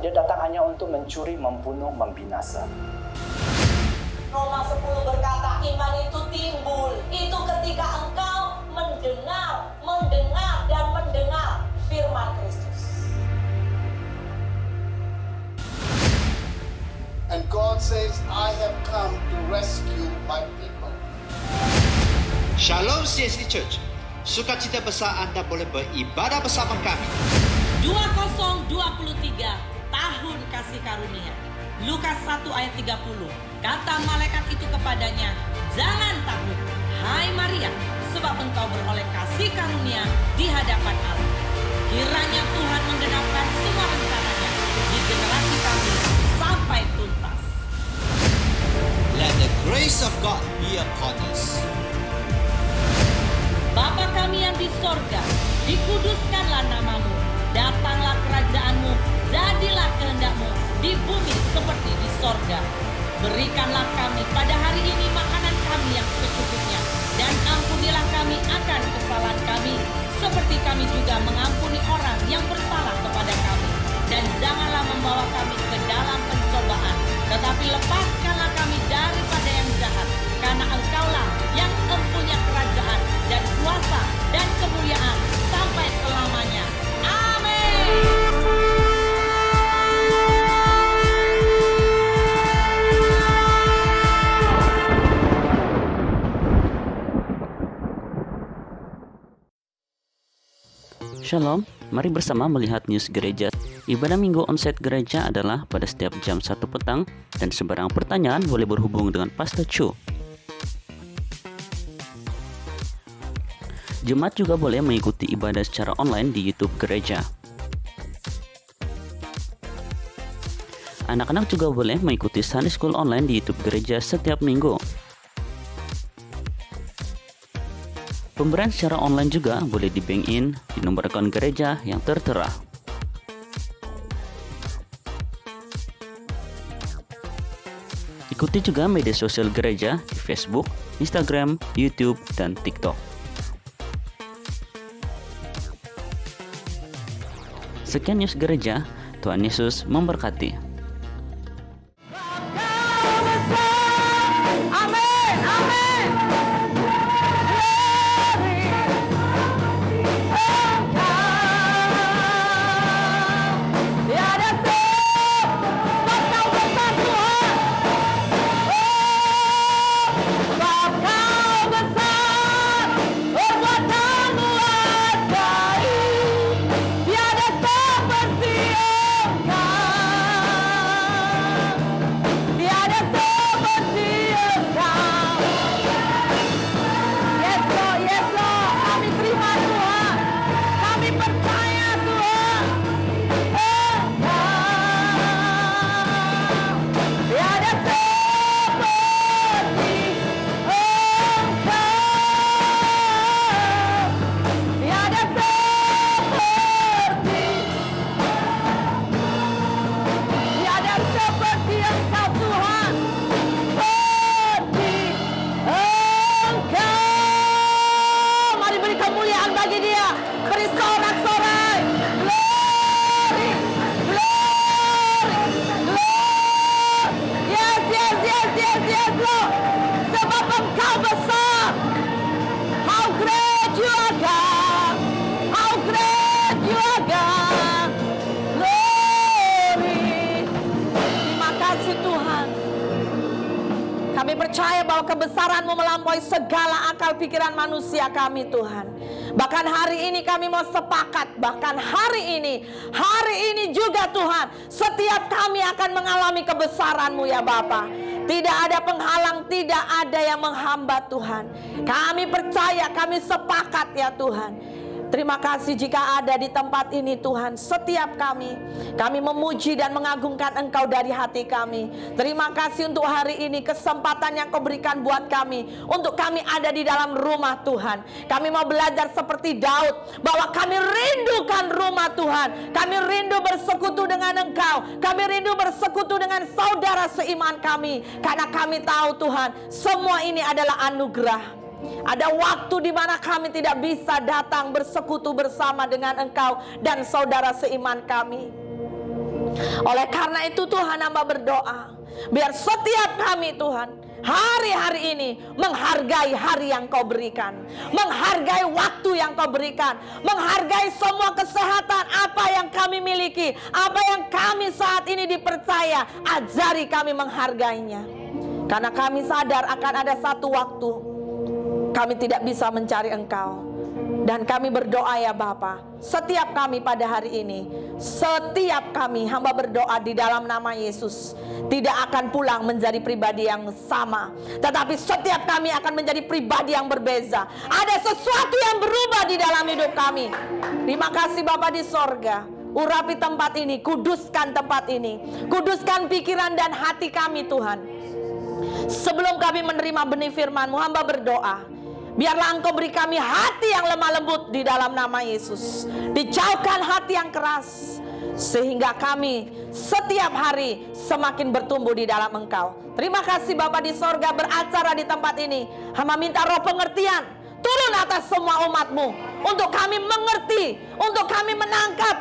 Dia datang hanya untuk mencuri, membunuh, membinasa. Roma 10 berkata, iman itu timbul. Itu ketika engkau mendengar dan mendengar firman Kristus. And God says, I have come to rescue my people. Shalom CSD Church. Sukacita besar Anda boleh beribadah bersama kami. 2023 tahun kasih karunia. Lukas 1 ayat 30. Kata malaikat itu kepadanya, jangan takut, hai Maria, sebab engkau beroleh kasih karunia di hadapan Allah. Kiranya Tuhan menggenapkan semua rencananya di generasi kami sampai tuntas. Let the grace of God be upon us. Bapa kami yang di sorga, dikuduskanlah namamu, datanglah kerajaanmu, jadilah kehendakmu di bumi seperti di sorga. Berikanlah kami pada hari ini makanan kami yang secukupnya, dan ampunilah kami akan kesalahan kami, seperti kami juga mengampuni orang yang bersalah kepada kami. Dan janganlah membawa kami ke dalam pencobaan, tetapi lepaskanlah kami daripada yang jahat, karena engkaulah yang mempunyai kerajaan dan kuasa dan kemuliaan sampai selamanya. Amin. Shalom, mari bersama melihat news gereja. Ibadah minggu onsite gereja adalah pada setiap jam 1 petang dan sembarang pertanyaan boleh berhubung dengan Pastor Chu. Jemaat juga boleh mengikuti ibadah secara online di YouTube gereja. Anak-anak juga boleh mengikuti Sunday School online di YouTube gereja setiap minggu. Pemberian secara online juga boleh di bank in di nomor akun gereja yang tertera. Ikuti juga media sosial gereja di Facebook, Instagram, YouTube, dan TikTok. Sekian news gereja, Tuhan Yesus memberkati. Kami percaya bahwa kebesaran-Mu melampaui segala akal pikiran manusia kami, Tuhan. Bahkan hari ini kami mau sepakat, bahkan hari ini juga Tuhan, setiap kami akan mengalami kebesaran-Mu ya Bapa. Tidak ada penghalang, tidak ada yang menghambat Tuhan. Kami percaya, kami sepakat ya Tuhan. Terima kasih jika ada di tempat ini Tuhan. Setiap kami memuji dan mengagungkan Engkau dari hati kami. Terima kasih untuk hari ini, kesempatan yang Kau berikan buat kami, untuk kami ada di dalam rumah Tuhan. Kami mau belajar seperti Daud, bahwa kami rindukan rumah Tuhan. Kami rindu bersekutu dengan Engkau. Kami rindu bersekutu dengan saudara seiman kami. Karena kami tahu Tuhan, semua ini adalah anugerah. Ada waktu di mana kami tidak bisa datang bersekutu bersama dengan Engkau dan saudara seiman kami. Oleh karena itu Tuhan, hamba berdoa, biar setiap kami Tuhan, hari-hari ini menghargai hari yang Kau berikan, menghargai waktu yang Kau berikan, menghargai semua kesehatan apa yang kami miliki, apa yang kami saat ini dipercaya. Ajari kami menghargainya, karena kami sadar akan ada satu waktu kami tidak bisa mencari Engkau. Dan kami berdoa ya Bapa, setiap kami pada hari ini, setiap kami hamba berdoa di dalam nama Yesus, tidak akan pulang menjadi pribadi yang sama, tetapi setiap kami akan menjadi pribadi yang berbeza. Ada sesuatu yang berubah di dalam hidup kami. Terima kasih Bapa di sorga. Urapi tempat ini, kuduskan tempat ini, kuduskan pikiran dan hati kami Tuhan. Sebelum kami menerima benih firman-Mu, hamba berdoa, biarlah Engkau beri kami hati yang lemah lembut di dalam nama Yesus. Dijauhkan hati yang keras, sehingga kami setiap hari semakin bertumbuh di dalam Engkau. Terima kasih Bapa di sorga beracara di tempat ini. Hamba minta roh pengertian turun atas semua umat-Mu, untuk kami mengerti, untuk kami menangkap.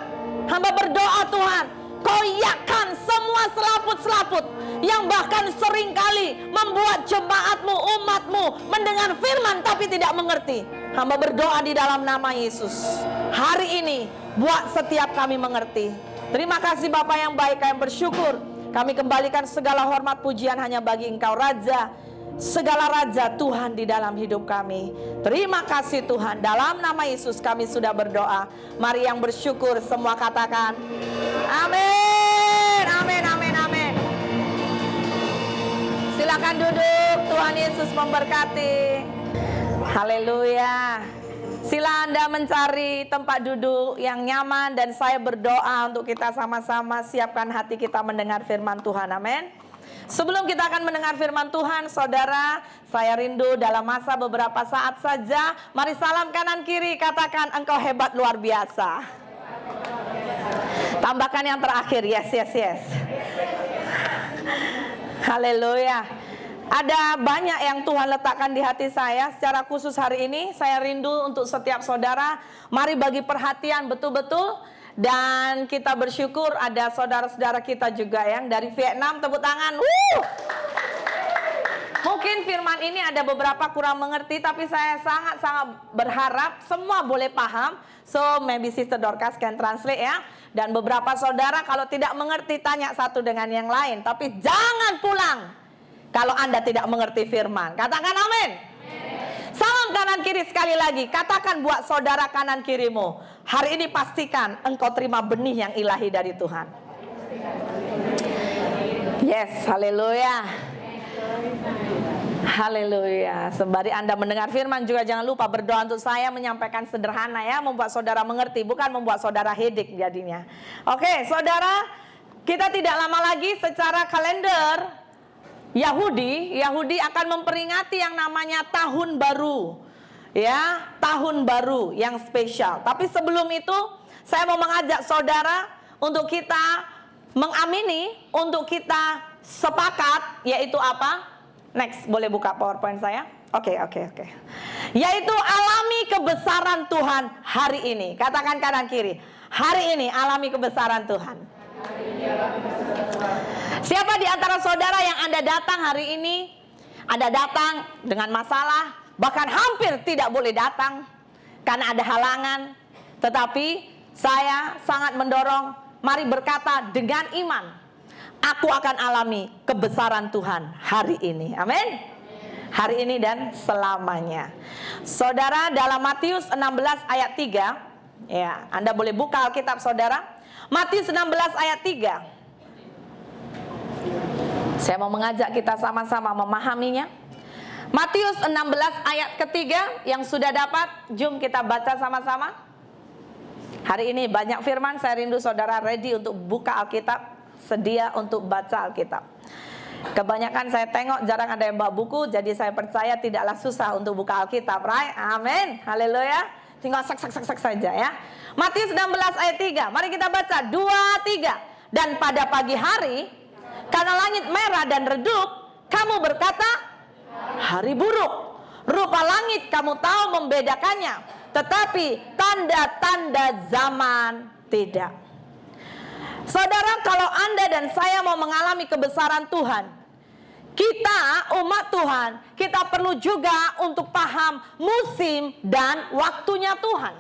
Hamba berdoa Tuhan, koyakkan semua selaput-selaput yang bahkan seringkali membuat jemaat-Mu, umat-Mu mendengar firman tapi tidak mengerti. Hamba berdoa di dalam nama Yesus, hari ini buat setiap kami mengerti. Terima kasih Bapa yang baik, kami bersyukur. Kami kembalikan segala hormat pujian hanya bagi Engkau Raja, segala Raja Tuhan di dalam hidup kami. Terima kasih Tuhan, dalam nama Yesus kami sudah berdoa. Mari yang bersyukur semua katakan amin, amin, amin, amin. Silakan duduk, Tuhan Yesus memberkati. Haleluya. Sila Anda mencari tempat duduk yang nyaman, dan saya berdoa untuk kita sama-sama siapkan hati kita mendengar firman Tuhan. Amin. Sebelum kita akan mendengar firman Tuhan, saudara, saya rindu dalam masa beberapa saat saja, mari salam kanan kiri, katakan engkau hebat luar biasa. Tambahkan yang terakhir, yes, yes, yes. Haleluya. Ada banyak yang Tuhan letakkan di hati saya. Secara khusus hari ini saya rindu untuk setiap saudara, mari bagi perhatian betul-betul. Dan kita bersyukur ada saudara-saudara kita juga yang dari Vietnam, tepuk tangan. Mungkin firman ini ada beberapa kurang mengerti, tapi saya sangat-sangat berharap semua boleh paham. So maybe Sister Dorcas can translate ya. Dan beberapa saudara kalau tidak mengerti tanya satu dengan yang lain, tapi jangan pulang kalau Anda tidak mengerti firman. Katakan amin. Salam kanan kiri sekali lagi. Katakan buat saudara kanan kirimu, hari ini pastikan engkau terima benih yang ilahi dari Tuhan. Yes, haleluya. Haleluya. Sembari Anda mendengar firman juga jangan lupa berdoa untuk saya, menyampaikan sederhana ya, membuat saudara mengerti, bukan membuat saudara headache jadinya. Oke, saudara, kita tidak lama lagi secara kalender Yahudi akan memperingati yang namanya tahun baru. Ya, tahun baru yang spesial. Tapi sebelum itu, saya mau mengajak saudara untuk kita mengamini, untuk kita sepakat, yaitu apa? Next, boleh buka PowerPoint saya? Oke. Yaitu alami kebesaran Tuhan hari ini. Katakan kanan kiri, hari ini alami kebesaran Tuhan. Siapa di antara saudara yang Anda datang hari ini, Anda datang dengan masalah, bahkan hampir tidak boleh datang karena ada halangan, tetapi saya sangat mendorong, mari berkata dengan iman, aku akan alami kebesaran Tuhan hari ini. Amin. Hari ini dan selamanya. Saudara, dalam Matius 16 ayat 3, ya, Anda boleh buka Alkitab saudara. Matius 16 ayat 3. Saya mau mengajak kita sama-sama memahaminya. Matius 16 ayat ketiga, yang sudah dapat, jom kita baca sama-sama. Hari ini banyak firman, saya rindu saudara ready untuk buka Alkitab, sedia untuk baca Alkitab. Kebanyakan saya tengok jarang ada yang bawa buku, jadi saya percaya tidaklah susah untuk buka Alkitab, right? Amin, haleluya. Tinggal sak saja ya. Matius 16 ayat 3, mari kita baca 2, 3. Dan pada pagi hari, karena langit merah dan redup, kamu berkata, hari buruk. Rupa langit kamu tahu membedakannya, tetapi tanda-tanda zaman tidak. Saudara, kalau Anda dan saya mau mengalami kebesaran Tuhan, kita umat Tuhan, kita perlu juga untuk paham musim dan waktunya Tuhan.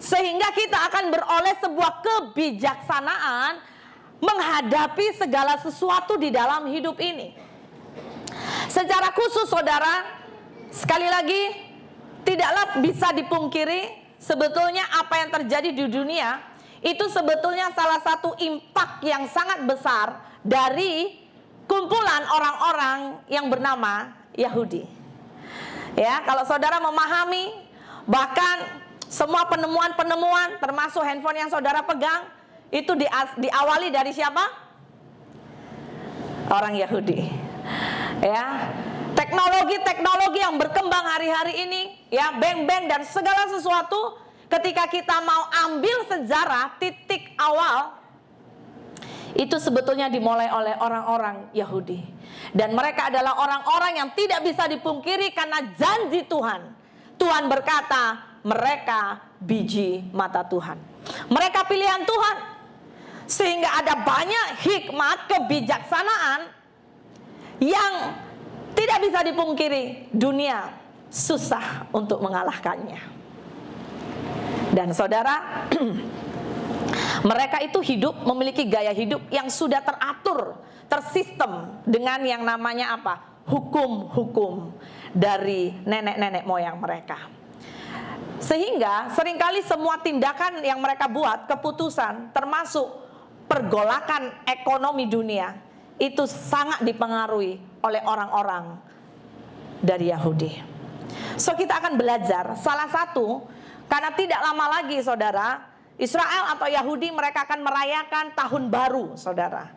Sehingga kita akan beroleh sebuah kebijaksanaan menghadapi segala sesuatu di dalam hidup ini. Secara khusus saudara, sekali lagi, tidaklah bisa dipungkiri sebetulnya apa yang terjadi di dunia itu sebetulnya salah satu impak yang sangat besar dari kumpulan orang-orang yang bernama Yahudi. Ya, kalau saudara memahami, bahkan semua penemuan-penemuan termasuk handphone yang saudara pegang itu diawali dari siapa? Orang Yahudi. Ya, teknologi-teknologi yang berkembang hari-hari ini, ya, bank-bank dan segala sesuatu, ketika kita mau ambil sejarah titik awal, itu sebetulnya dimulai oleh orang-orang Yahudi. Dan mereka adalah orang-orang yang tidak bisa dipungkiri karena janji Tuhan. Tuhan berkata, mereka biji mata Tuhan. Mereka pilihan Tuhan. Sehingga ada banyak hikmat kebijaksanaan yang tidak bisa dipungkiri. Dunia susah untuk mengalahkannya. Dan saudara, mereka itu hidup, memiliki gaya hidup yang sudah teratur, tersistem dengan yang namanya apa? Hukum-hukum dari nenek-nenek moyang mereka. Sehingga seringkali semua tindakan yang mereka buat, keputusan, termasuk pergolakan ekonomi dunia, itu sangat dipengaruhi oleh orang-orang dari Yahudi. So kita akan belajar salah satu, karena tidak lama lagi saudara, Israel atau Yahudi mereka akan merayakan tahun baru saudara,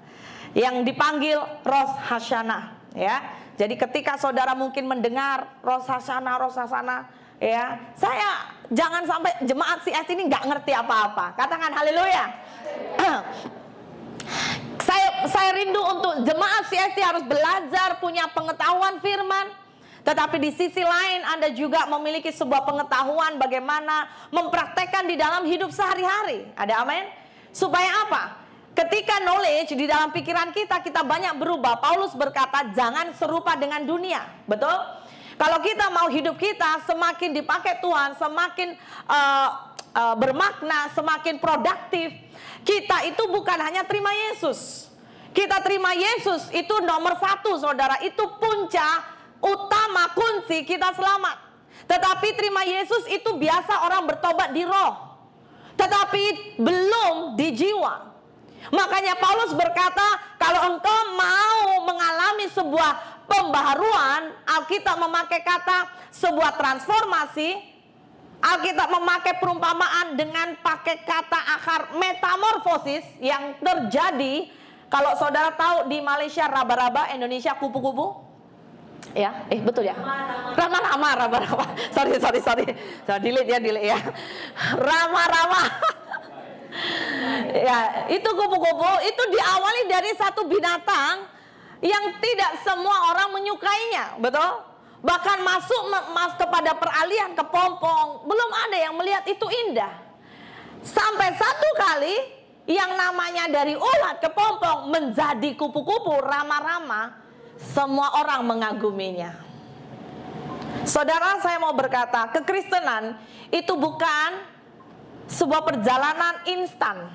yang dipanggil Rosh Hashanah, ya. Jadi ketika saudara mungkin mendengar Rosh Hashanah, ya, saya jangan sampai jemaat CS ini nggak ngerti apa-apa. Katakan haleluya. Saya rindu untuk jemaat CSC harus belajar, punya pengetahuan firman. Tetapi di sisi lain Anda juga memiliki sebuah pengetahuan bagaimana mempraktekkan di dalam hidup sehari-hari. Ada amin? Supaya apa? Ketika knowledge di dalam pikiran kita banyak berubah. Paulus berkata jangan serupa dengan dunia. Betul? Kalau kita mau hidup kita semakin dipakai Tuhan, semakin bermakna, semakin produktif, kita itu bukan hanya terima Yesus. Kita terima Yesus itu nomor satu saudara. Itu puncak utama kunci kita selamat. Tetapi terima Yesus itu biasa orang bertobat di roh, tetapi belum di jiwa. Makanya Paulus berkata, kalau engkau mau mengalami sebuah pembaharuan, Alkitab memakai kata sebuah transformasi. Alkitab memakai perumpamaan dengan pakai kata akar metamorfosis yang terjadi. Kalau saudara tahu di Malaysia raba-raba, Indonesia kupu-kupu. Ya, betul ya. Rama-rama. Sorry. Delete ya. Rama-rama. Ya, itu kupu-kupu itu diawali dari satu binatang yang tidak semua orang menyukainya, betul? Bahkan masuk kepada peralihan kepompong, belum ada yang melihat itu indah. Sampai satu kali yang namanya dari ulat kepompong menjadi kupu-kupu rama-rama, semua orang mengaguminya. Saudara, saya mau berkata, kekristenan itu bukan sebuah perjalanan instan.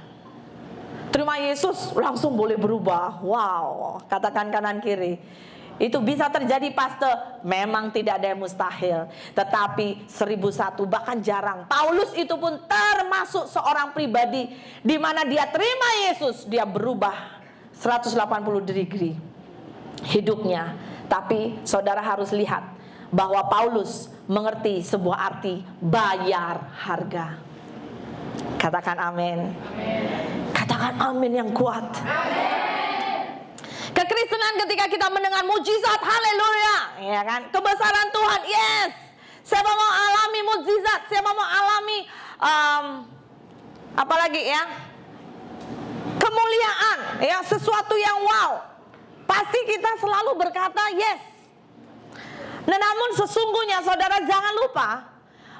Terima Yesus langsung boleh berubah. Wow, katakan kanan kiri. Itu bisa terjadi pastor, memang tidak ada yang mustahil. Tetapi 1001 bahkan jarang. Paulus itu pun termasuk seorang pribadi di mana dia terima Yesus, dia berubah 180 degree hidupnya. Tapi saudara harus lihat bahwa Paulus mengerti sebuah arti bayar harga. Katakan amin. Katakan amin yang kuat. Kekristenan ketika kita mendengar mujizat, haleluya, ya kan? Kebesaran Tuhan, yes. Siapa mau alami mujizat? Siapa mau alami apalagi ya? Kemuliaan, ya, sesuatu yang wow. Pasti kita selalu berkata yes. Nah, namun sesungguhnya saudara jangan lupa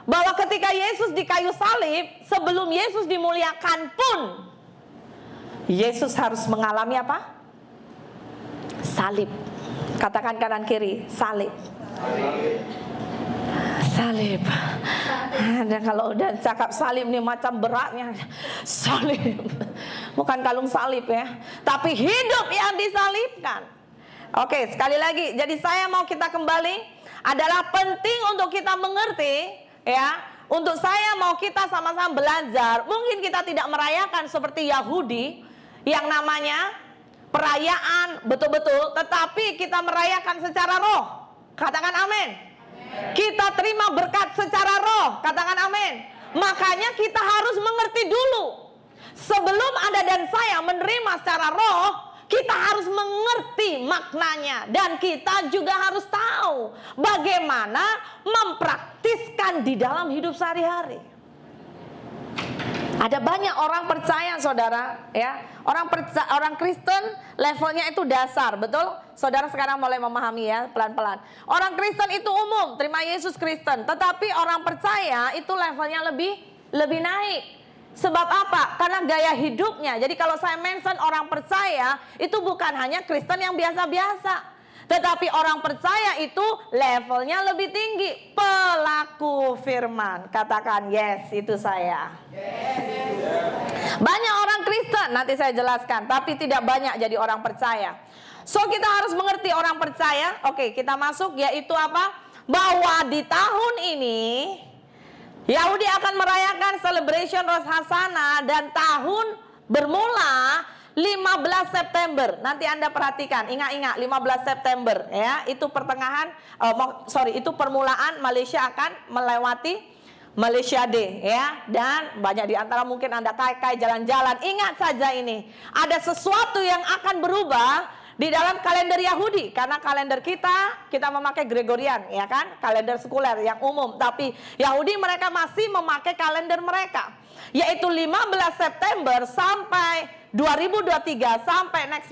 bahwa ketika Yesus di kayu salib, sebelum Yesus dimuliakan pun, Yesus harus mengalami apa? Salib. Katakan kanan kiri, salib. Salib. Dan kalau udah cakap salib nih macam beratnya. Salib. Bukan kalung salib ya, tapi hidup yang disalibkan. Oke, sekali lagi. Jadi saya mau kita kembali, adalah penting untuk kita mengerti ya. Untuk saya mau kita sama-sama belajar. Mungkin kita tidak merayakan seperti Yahudi yang namanya perayaan betul-betul, tetapi kita merayakan secara roh. Katakan amin. Kita terima berkat secara roh. Katakan amin. Makanya kita harus mengerti dulu. Sebelum Anda dan saya menerima secara roh, kita harus mengerti maknanya. Dan kita juga harus tahu bagaimana mempraktiskan di dalam hidup sehari-hari. Ada banyak orang percaya, saudara, ya. Orang Kristen levelnya itu dasar, betul? Saudara sekarang mulai memahami ya, pelan-pelan. Orang Kristen itu umum, terima Yesus Kristen. Tetapi orang percaya itu levelnya lebih naik. Sebab apa? Karena gaya hidupnya. Jadi kalau saya mention orang percaya, itu bukan hanya Kristen yang biasa-biasa. Tetapi orang percaya itu levelnya lebih tinggi. Pelaku firman. Katakan yes, itu saya. Banyak orang Kristen, nanti saya jelaskan, tapi tidak banyak jadi orang percaya. So kita harus mengerti orang percaya. Oke, kita masuk, yaitu apa? Bahwa di tahun ini Yahudi akan merayakan celebration Rosh Hashanah, dan tahun bermula 15 September. Nanti Anda perhatikan, ingat-ingat 15 September ya, itu pertengahan itu permulaan Malaysia akan melewati Malaysia Day ya. Dan banyak di antara mungkin Anda kai-kai jalan-jalan. Ingat saja ini, ada sesuatu yang akan berubah di dalam kalender Yahudi. Karena kalender kita memakai Gregorian ya kan, kalender sekuler yang umum. Tapi Yahudi mereka masih memakai kalender mereka, yaitu 15 September sampai 2023 sampai next.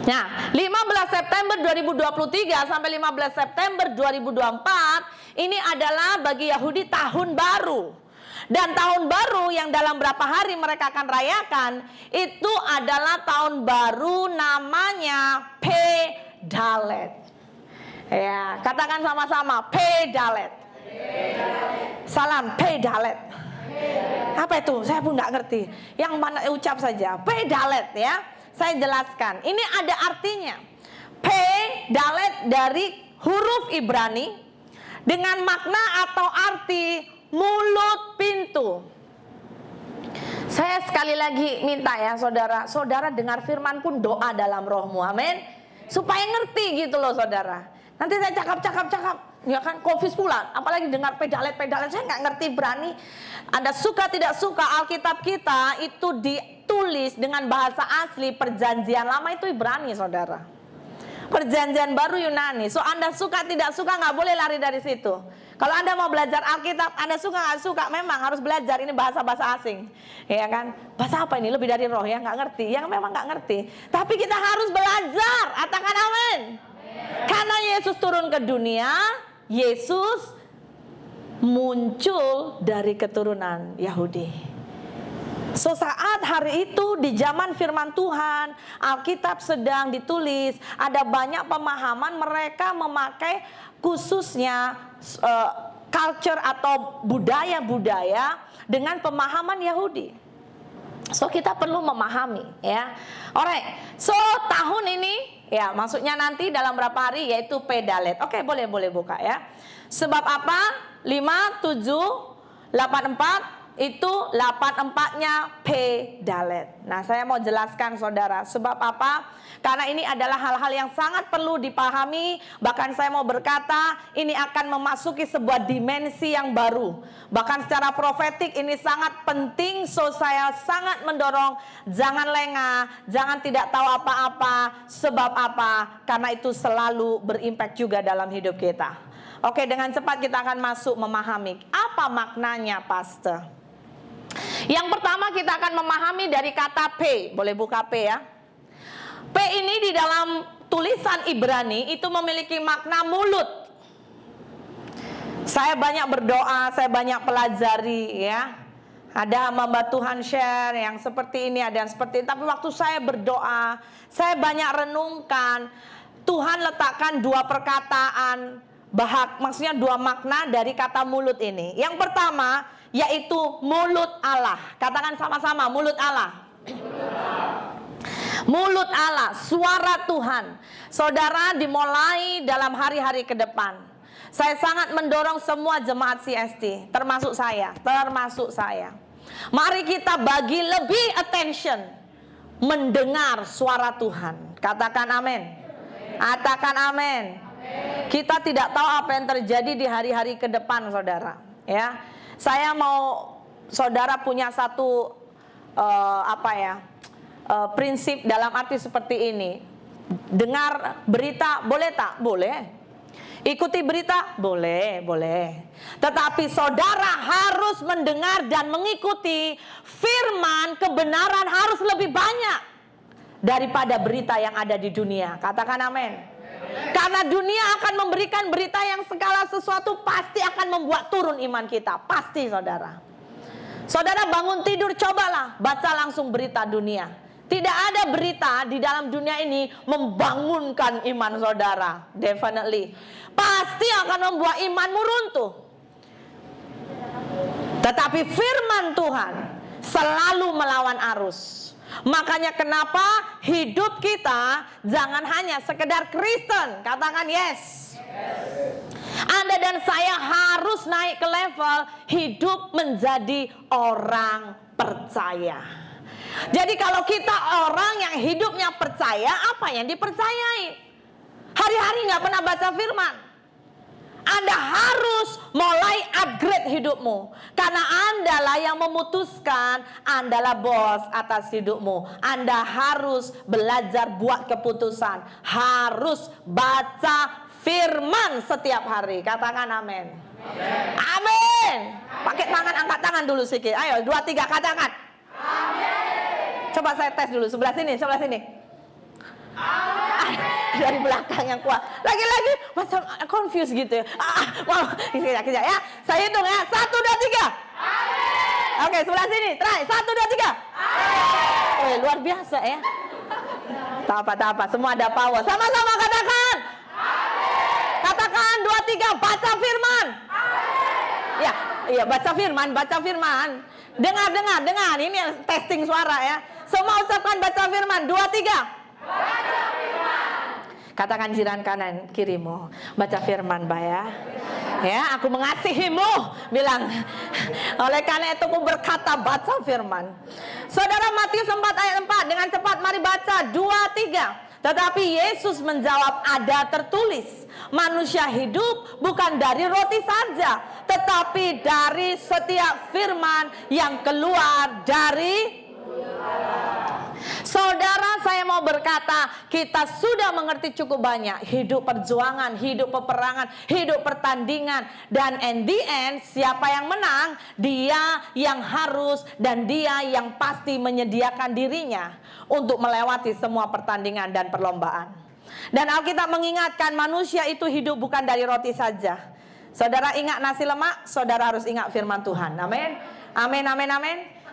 Nah, 15 September 2023 sampai 15 September 2024 ini adalah bagi Yahudi tahun baru. Dan tahun baru yang dalam berapa hari mereka akan rayakan itu adalah tahun baru namanya Pedalet. Ya, katakan sama-sama Pedalet. Salam Pedalet. Apa itu? Saya pun nggak ngerti. Yang mana ucap saja. Pedalet ya. Saya jelaskan. Ini ada artinya. Pedalet dari huruf Ibrani dengan makna atau arti mulut pintu. Saya sekali lagi minta ya saudara. Saudara dengar firman pun doa dalam rohmu. Amin. Supaya ngerti gitu loh saudara. Nanti saya cakap. Ya kan, confuse pula. Apalagi dengar pedalet. Saya nggak ngerti berani. Anda suka tidak suka, Alkitab kita itu ditulis dengan bahasa asli Perjanjian Lama itu Ibrani, saudara. Perjanjian Baru Yunani. So Anda suka tidak suka nggak boleh lari dari situ. Kalau Anda mau belajar Alkitab, Anda suka nggak suka, memang harus belajar ini bahasa-bahasa asing, ya kan? Bahasa apa ini? Lebih dari roh ya, nggak ngerti. Yang memang nggak ngerti. Tapi kita harus belajar. Katakan amin. Karena Yesus turun ke dunia, Yesus muncul dari keturunan Yahudi. So saat hari itu di zaman firman Tuhan, Alkitab sedang ditulis, ada banyak pemahaman mereka memakai khususnya culture atau budaya-budaya dengan pemahaman Yahudi. So kita perlu memahami ya. Alright. So tahun ini ya, maksudnya nanti dalam berapa hari, yaitu Pedalet. Oke, boleh buka ya. Sebab apa? 5, 7, 84 itu 84-nya Pedalet. Nah, saya mau jelaskan saudara. Sebab apa? Karena ini adalah hal-hal yang sangat perlu dipahami. Bahkan saya mau berkata, ini akan memasuki sebuah dimensi yang baru. Bahkan secara profetik ini sangat penting. So saya sangat mendorong, jangan lengah, jangan tidak tahu apa-apa. Sebab apa? Karena itu selalu berimpact juga dalam hidup kita. Oke, dengan cepat kita akan masuk memahami apa maknanya, Pastor. Yang pertama kita akan memahami dari kata P. Boleh buka P ya. P ini di dalam tulisan Ibrani itu memiliki makna mulut. Saya banyak berdoa, saya banyak pelajari ya. Ada hamba Tuhan share yang seperti ini, ada yang seperti ini. Tapi waktu saya berdoa, saya banyak renungkan, Tuhan letakkan dua perkataan, maksudnya dua makna dari kata mulut ini. Yang pertama, yaitu mulut Allah. Katakan sama-sama, mulut Allah. Mulut Allah, suara Tuhan. Saudara, dimulai dalam hari-hari ke depan. Saya sangat mendorong semua jemaat CST, termasuk saya. Mari kita bagi lebih attention mendengar suara Tuhan. Katakan amin. Katakan amin. Kita tidak tahu apa yang terjadi di hari-hari ke depan, saudara. Ya, saya mau saudara punya satu prinsip dalam arti seperti ini. Dengar berita boleh tak? Boleh. Ikuti berita? Boleh. Tetapi saudara harus mendengar dan mengikuti firman kebenaran harus lebih banyak daripada berita yang ada di dunia. Katakan amin. Karena dunia akan memberikan berita yang segala sesuatu pasti akan membuat turun iman kita. Pasti, saudara. Saudara bangun tidur, cobalah baca langsung berita dunia. Tidak ada berita di dalam dunia ini membangunkan iman saudara. Definitely. Pasti akan membuat imanmu runtuh. Tetapi firman Tuhan selalu melawan arus. Makanya kenapa hidup kita jangan hanya sekedar Kristen. Katakan yes. Anda dan saya harus naik ke level hidup menjadi orang percaya. Jadi kalau kita orang yang hidupnya percaya, apa yang dipercayai? Hari-hari gak pernah baca firman. Anda harus mulai upgrade hidupmu. Karena Anda lah yang memutuskan, Anda lah bos atas hidupmu. Anda harus belajar buat keputusan. Harus baca firman setiap hari. Katakan amin. Amin. Pakai tangan, angkat tangan dulu sedikit. Ayo, 2, 3, katakan. Amin. Coba saya tes dulu, sebelah sini. Dari belakang yang kuat. Lagi-lagi macam confused gitu ya. Kejap ya. Saya hitung ya. 1, 2, 3. Oke, sebelah sini. Try. 1, 2, 3. Luar biasa ya. Tak apa. Semua ada power. Sama-sama katakan. Katakan 2, 3. Baca firman. Iya, baca firman. Dengar. Ini yang testing suara ya. Semua ucapkan baca firman. 2, 3. Katakan jiran kanan kirimu, baca firman, Mbak ya. Ya, aku mengasihimu, bilang. Oleh karena itu aku berkata baca firman. Saudara, Matius 4 ayat 4, dengan cepat mari baca. 2, 3. Tetapi Yesus menjawab, ada tertulis, manusia hidup bukan dari roti saja, tetapi dari setiap firman yang keluar dari. Saudara, saya mau berkata, kita sudah mengerti cukup banyak hidup perjuangan, hidup peperangan, hidup pertandingan, dan in the end siapa yang menang? Dia yang harus dan dia yang pasti menyediakan dirinya untuk melewati semua pertandingan dan perlombaan. Dan Alkitab mengingatkan manusia itu hidup bukan dari roti saja. Saudara ingat nasi lemak, saudara harus ingat firman Tuhan. Amin.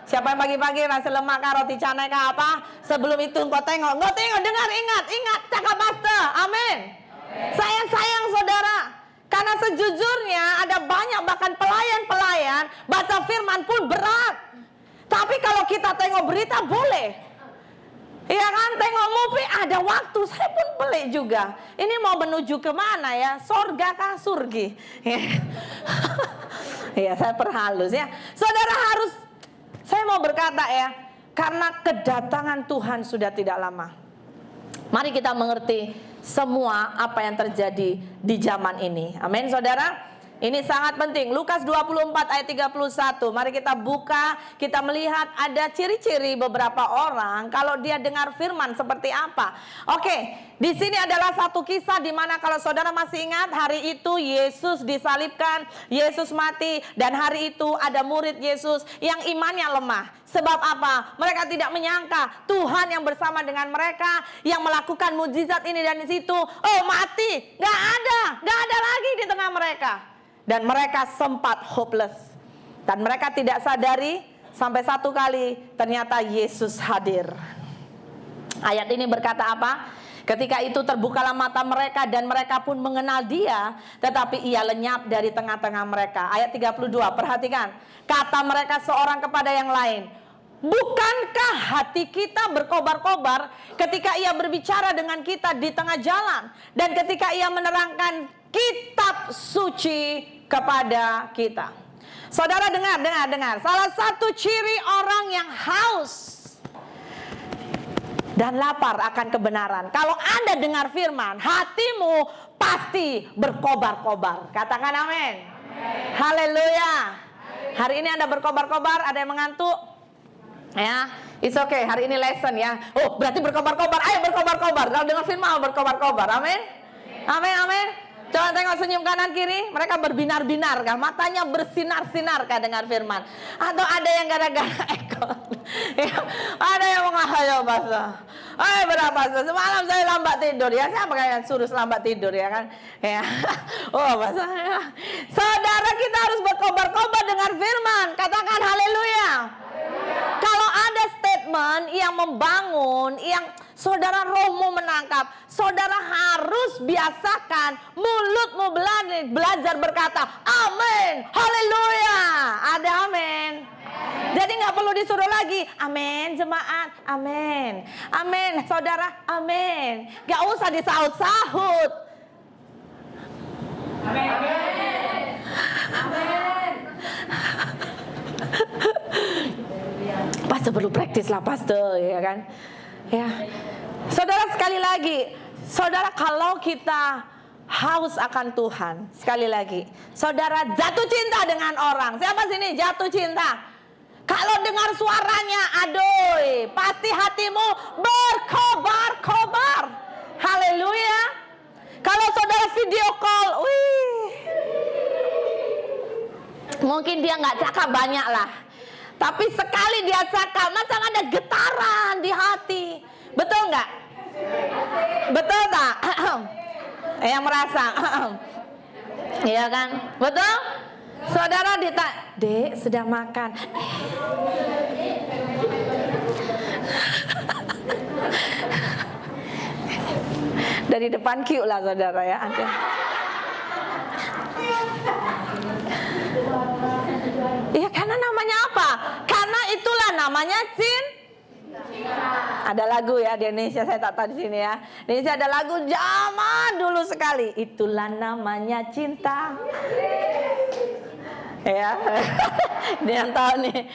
Siapa yang pagi-pagi nasi lemak kah, roti canai kah, apa? Sebelum itu engkau tengok, dengar, ingat, cakap pastor. Amin. Saya sayang saudara, karena sejujurnya ada banyak bahkan pelayan baca firman pun berat. Tapi kalau kita tengok berita boleh. Iya kan, tengok movie ada waktu, saya pun beli juga. Ini mau menuju kemana ya? Sorga kah, surgi? Iya, saya perhalus ya. Saudara harus, saya mau berkata ya, karena kedatangan Tuhan sudah tidak lama. Mari kita mengerti semua apa yang terjadi di zaman ini. Amin, saudara. Ini sangat penting. Lukas 24 ayat 31. Mari kita buka, kita melihat ada ciri-ciri beberapa orang kalau dia dengar firman seperti apa. Oke, di sini adalah satu kisah di mana kalau saudara masih ingat, hari itu Yesus disalibkan, Yesus mati, dan hari itu ada murid Yesus yang imannya lemah. Sebab apa? Mereka tidak menyangka Tuhan yang bersama dengan mereka, yang melakukan mujizat ini dan di situ, oh mati, gak ada lagi di tengah mereka. Dan mereka sempat hopeless. Dan mereka tidak sadari sampai satu kali ternyata Yesus hadir. Ayat ini berkata apa? Ketika itu terbukalah mata mereka dan mereka pun mengenal Dia, tetapi Ia lenyap dari tengah-tengah mereka. Ayat 32, perhatikan. Kata mereka seorang kepada yang lain, bukankah hati kita berkobar-kobar ketika Ia berbicara dengan kita di tengah jalan, dan ketika Ia menerangkan kitab suci kepada kita? Saudara dengar. Salah satu ciri orang yang haus dan lapar akan kebenaran, kalau Anda dengar firman, hatimu pasti berkobar-kobar. Katakan amin. Haleluya. Hari ini Anda berkobar-kobar, ada yang mengantuk? Ya, it's okay. Hari ini lesson ya. Oh, berarti berkobar-kobar. Ayo berkobar-kobar. Kalau dengar firman berkobar-kobar. Amin. Amin. Coba tengok senyum kanan kiri. Mereka berbinar-binar kah? Matanya bersinar-sinar kah dengar firman? Atau ada yang gara-gara ekor? Ya, ada yang mengahayo bahasa. Berapa? Semalam saya lambat tidur ya. Siapa yang suruh lambat tidur ya kan? Ya. Oh bahasa. Ya. Saudara, kita harus berkobar-kobar dengar firman. Katakan haleluya. Kalau ada statement yang membangun, yang saudara rohmu menangkap, saudara harus biasakan mulutmu belajar berkata amin, haleluya. Ada amin. Jadi nggak perlu disuruh lagi amin jemaat, amin, amin saudara, amin. Nggak usah disahut-sahut. Amin, amin, amin. Pastor perlu praktis lah pastor, ya kan? Ya, saudara, sekali lagi, saudara, kalau kita haus akan Tuhan, sekali lagi, saudara jatuh cinta dengan orang. Siapa sini jatuh cinta? Kalau dengar suaranya, aduh, pasti hatimu berkobar-kobar. Haleluya. Kalau saudara video call, mungkin dia nggak cakap banyak lah, tapi sekali dia cakap macam ada getaran di hati. Betul nggak? Betul tak? Yang merasa? Iya kan? Betul? Saudara Dek sudah makan. Dari depan Q lah saudara ya. Ya karena namanya apa? Karena itulah namanya cinta. Ada lagu ya di Indonesia, saya tak tahu di sini ya. Di Indonesia ada lagu zaman dulu sekali. Itulah namanya cinta. Ya, dia yang tahu nih.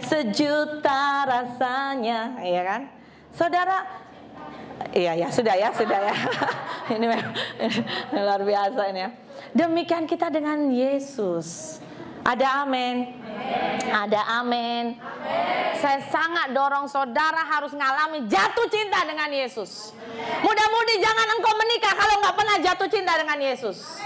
Sejuta rasanya, ya kan? Saudara, iya sudah ya. Ini luar biasa ini ya. Demikian kita dengan Yesus. Ada amin. Ada amin. Saya sangat dorong saudara harus ngalami jatuh cinta dengan Yesus. Mudah-mudi jangan engkau menikah kalau nggak pernah jatuh cinta dengan Yesus.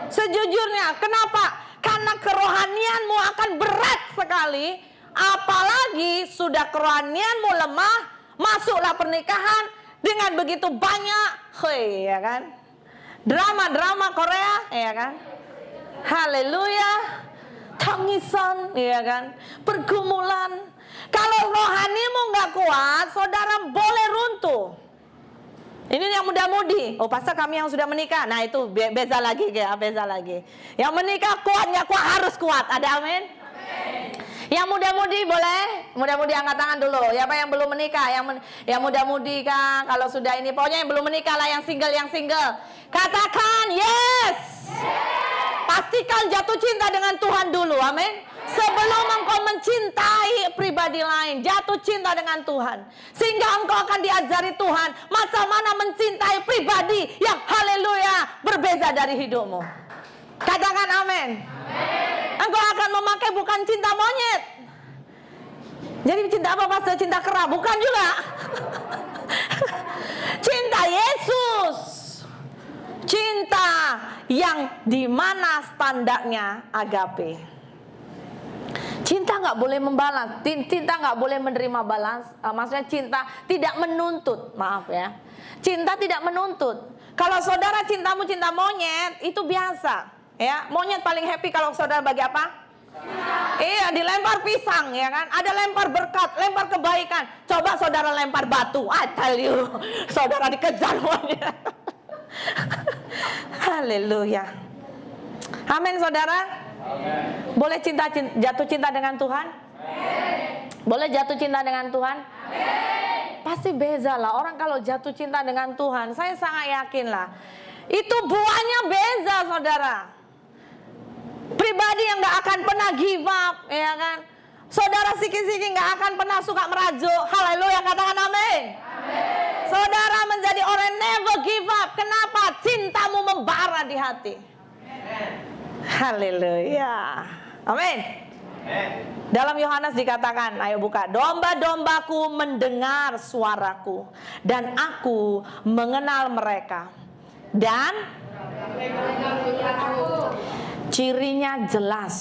Sejujurnya, kenapa? Karena kerohanianmu akan berat sekali. Apalagi sudah kerohanianmu lemah, masuklah pernikahan dengan begitu banyak, ya kan? Drama-drama Korea, ya kan? Haleluya. Tangisan, ya kan? Pergumulan. Kalau rohanimu nggak kuat, saudara boleh runtuh. Ini yang muda-mudi. Oh, pastor kami yang sudah menikah. Nah itu beza lagi ya, beza lagi. Yang menikah kuat nggak kuat harus kuat. Ada amin? Yang muda-mudi boleh? Muda-mudi angkat tangan dulu. Ya Pak yang belum menikah, yang muda-mudi kan. Kalau sudah ini, pokoknya yang belum menikah lah, yang single. Katakan yes. Pastikan jatuh cinta dengan Tuhan dulu, amin. Sebelum engkau mencintai pribadi lain, jatuh cinta dengan Tuhan. Sehingga engkau akan diajari Tuhan macam mana mencintai pribadi yang haleluya berbeza dari hidupmu. Katakan amin. Engkau akan memakai bukan cinta monyet. Jadi cinta apa pastor? Cinta kera? Bukan juga. Cinta Yesus. Cinta yang dimana standarnya agape. Cinta nggak boleh membalas, cinta nggak boleh menerima balas. Maksudnya cinta tidak menuntut, maaf ya. Cinta tidak menuntut. Kalau saudara cintamu cinta monyet, itu biasa. Ya, monyet paling happy kalau saudara bagi apa? Iya, dilempar pisang ya kan. Ada lempar berkat, lempar kebaikan. Coba saudara lempar batu, I tell you, saudara dikejar wanita. Haleluya. Amin saudara. Boleh jatuh cinta dengan Tuhan? Boleh jatuh cinta dengan Tuhan? Pasti beza lah. Orang kalau jatuh cinta dengan Tuhan, saya sangat yakin lah, itu buahnya beza saudara. Pribadi yang gak akan pernah give up, ya kan? Saudara siki-siki gak akan pernah suka merajuk. Haleluya, katakan amin. Saudara menjadi orang never give up. Kenapa? Cintamu membara di hati. Haleluya. Amin. Dalam Yohanes dikatakan, ayo buka, domba-dombaku mendengar suaraku dan aku mengenal mereka. Dan cirinya jelas.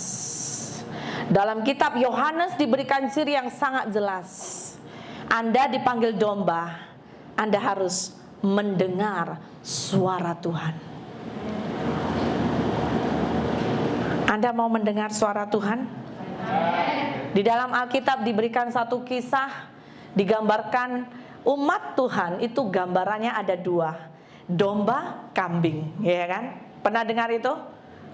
Dalam kitab Yohanes diberikan ciri yang sangat jelas. Anda dipanggil domba, Anda harus mendengar suara Tuhan. Anda mau mendengar suara Tuhan? Di dalam Alkitab diberikan satu kisah, digambarkan umat Tuhan itu gambarannya ada dua, domba, kambing, ya kan? Pernah dengar itu?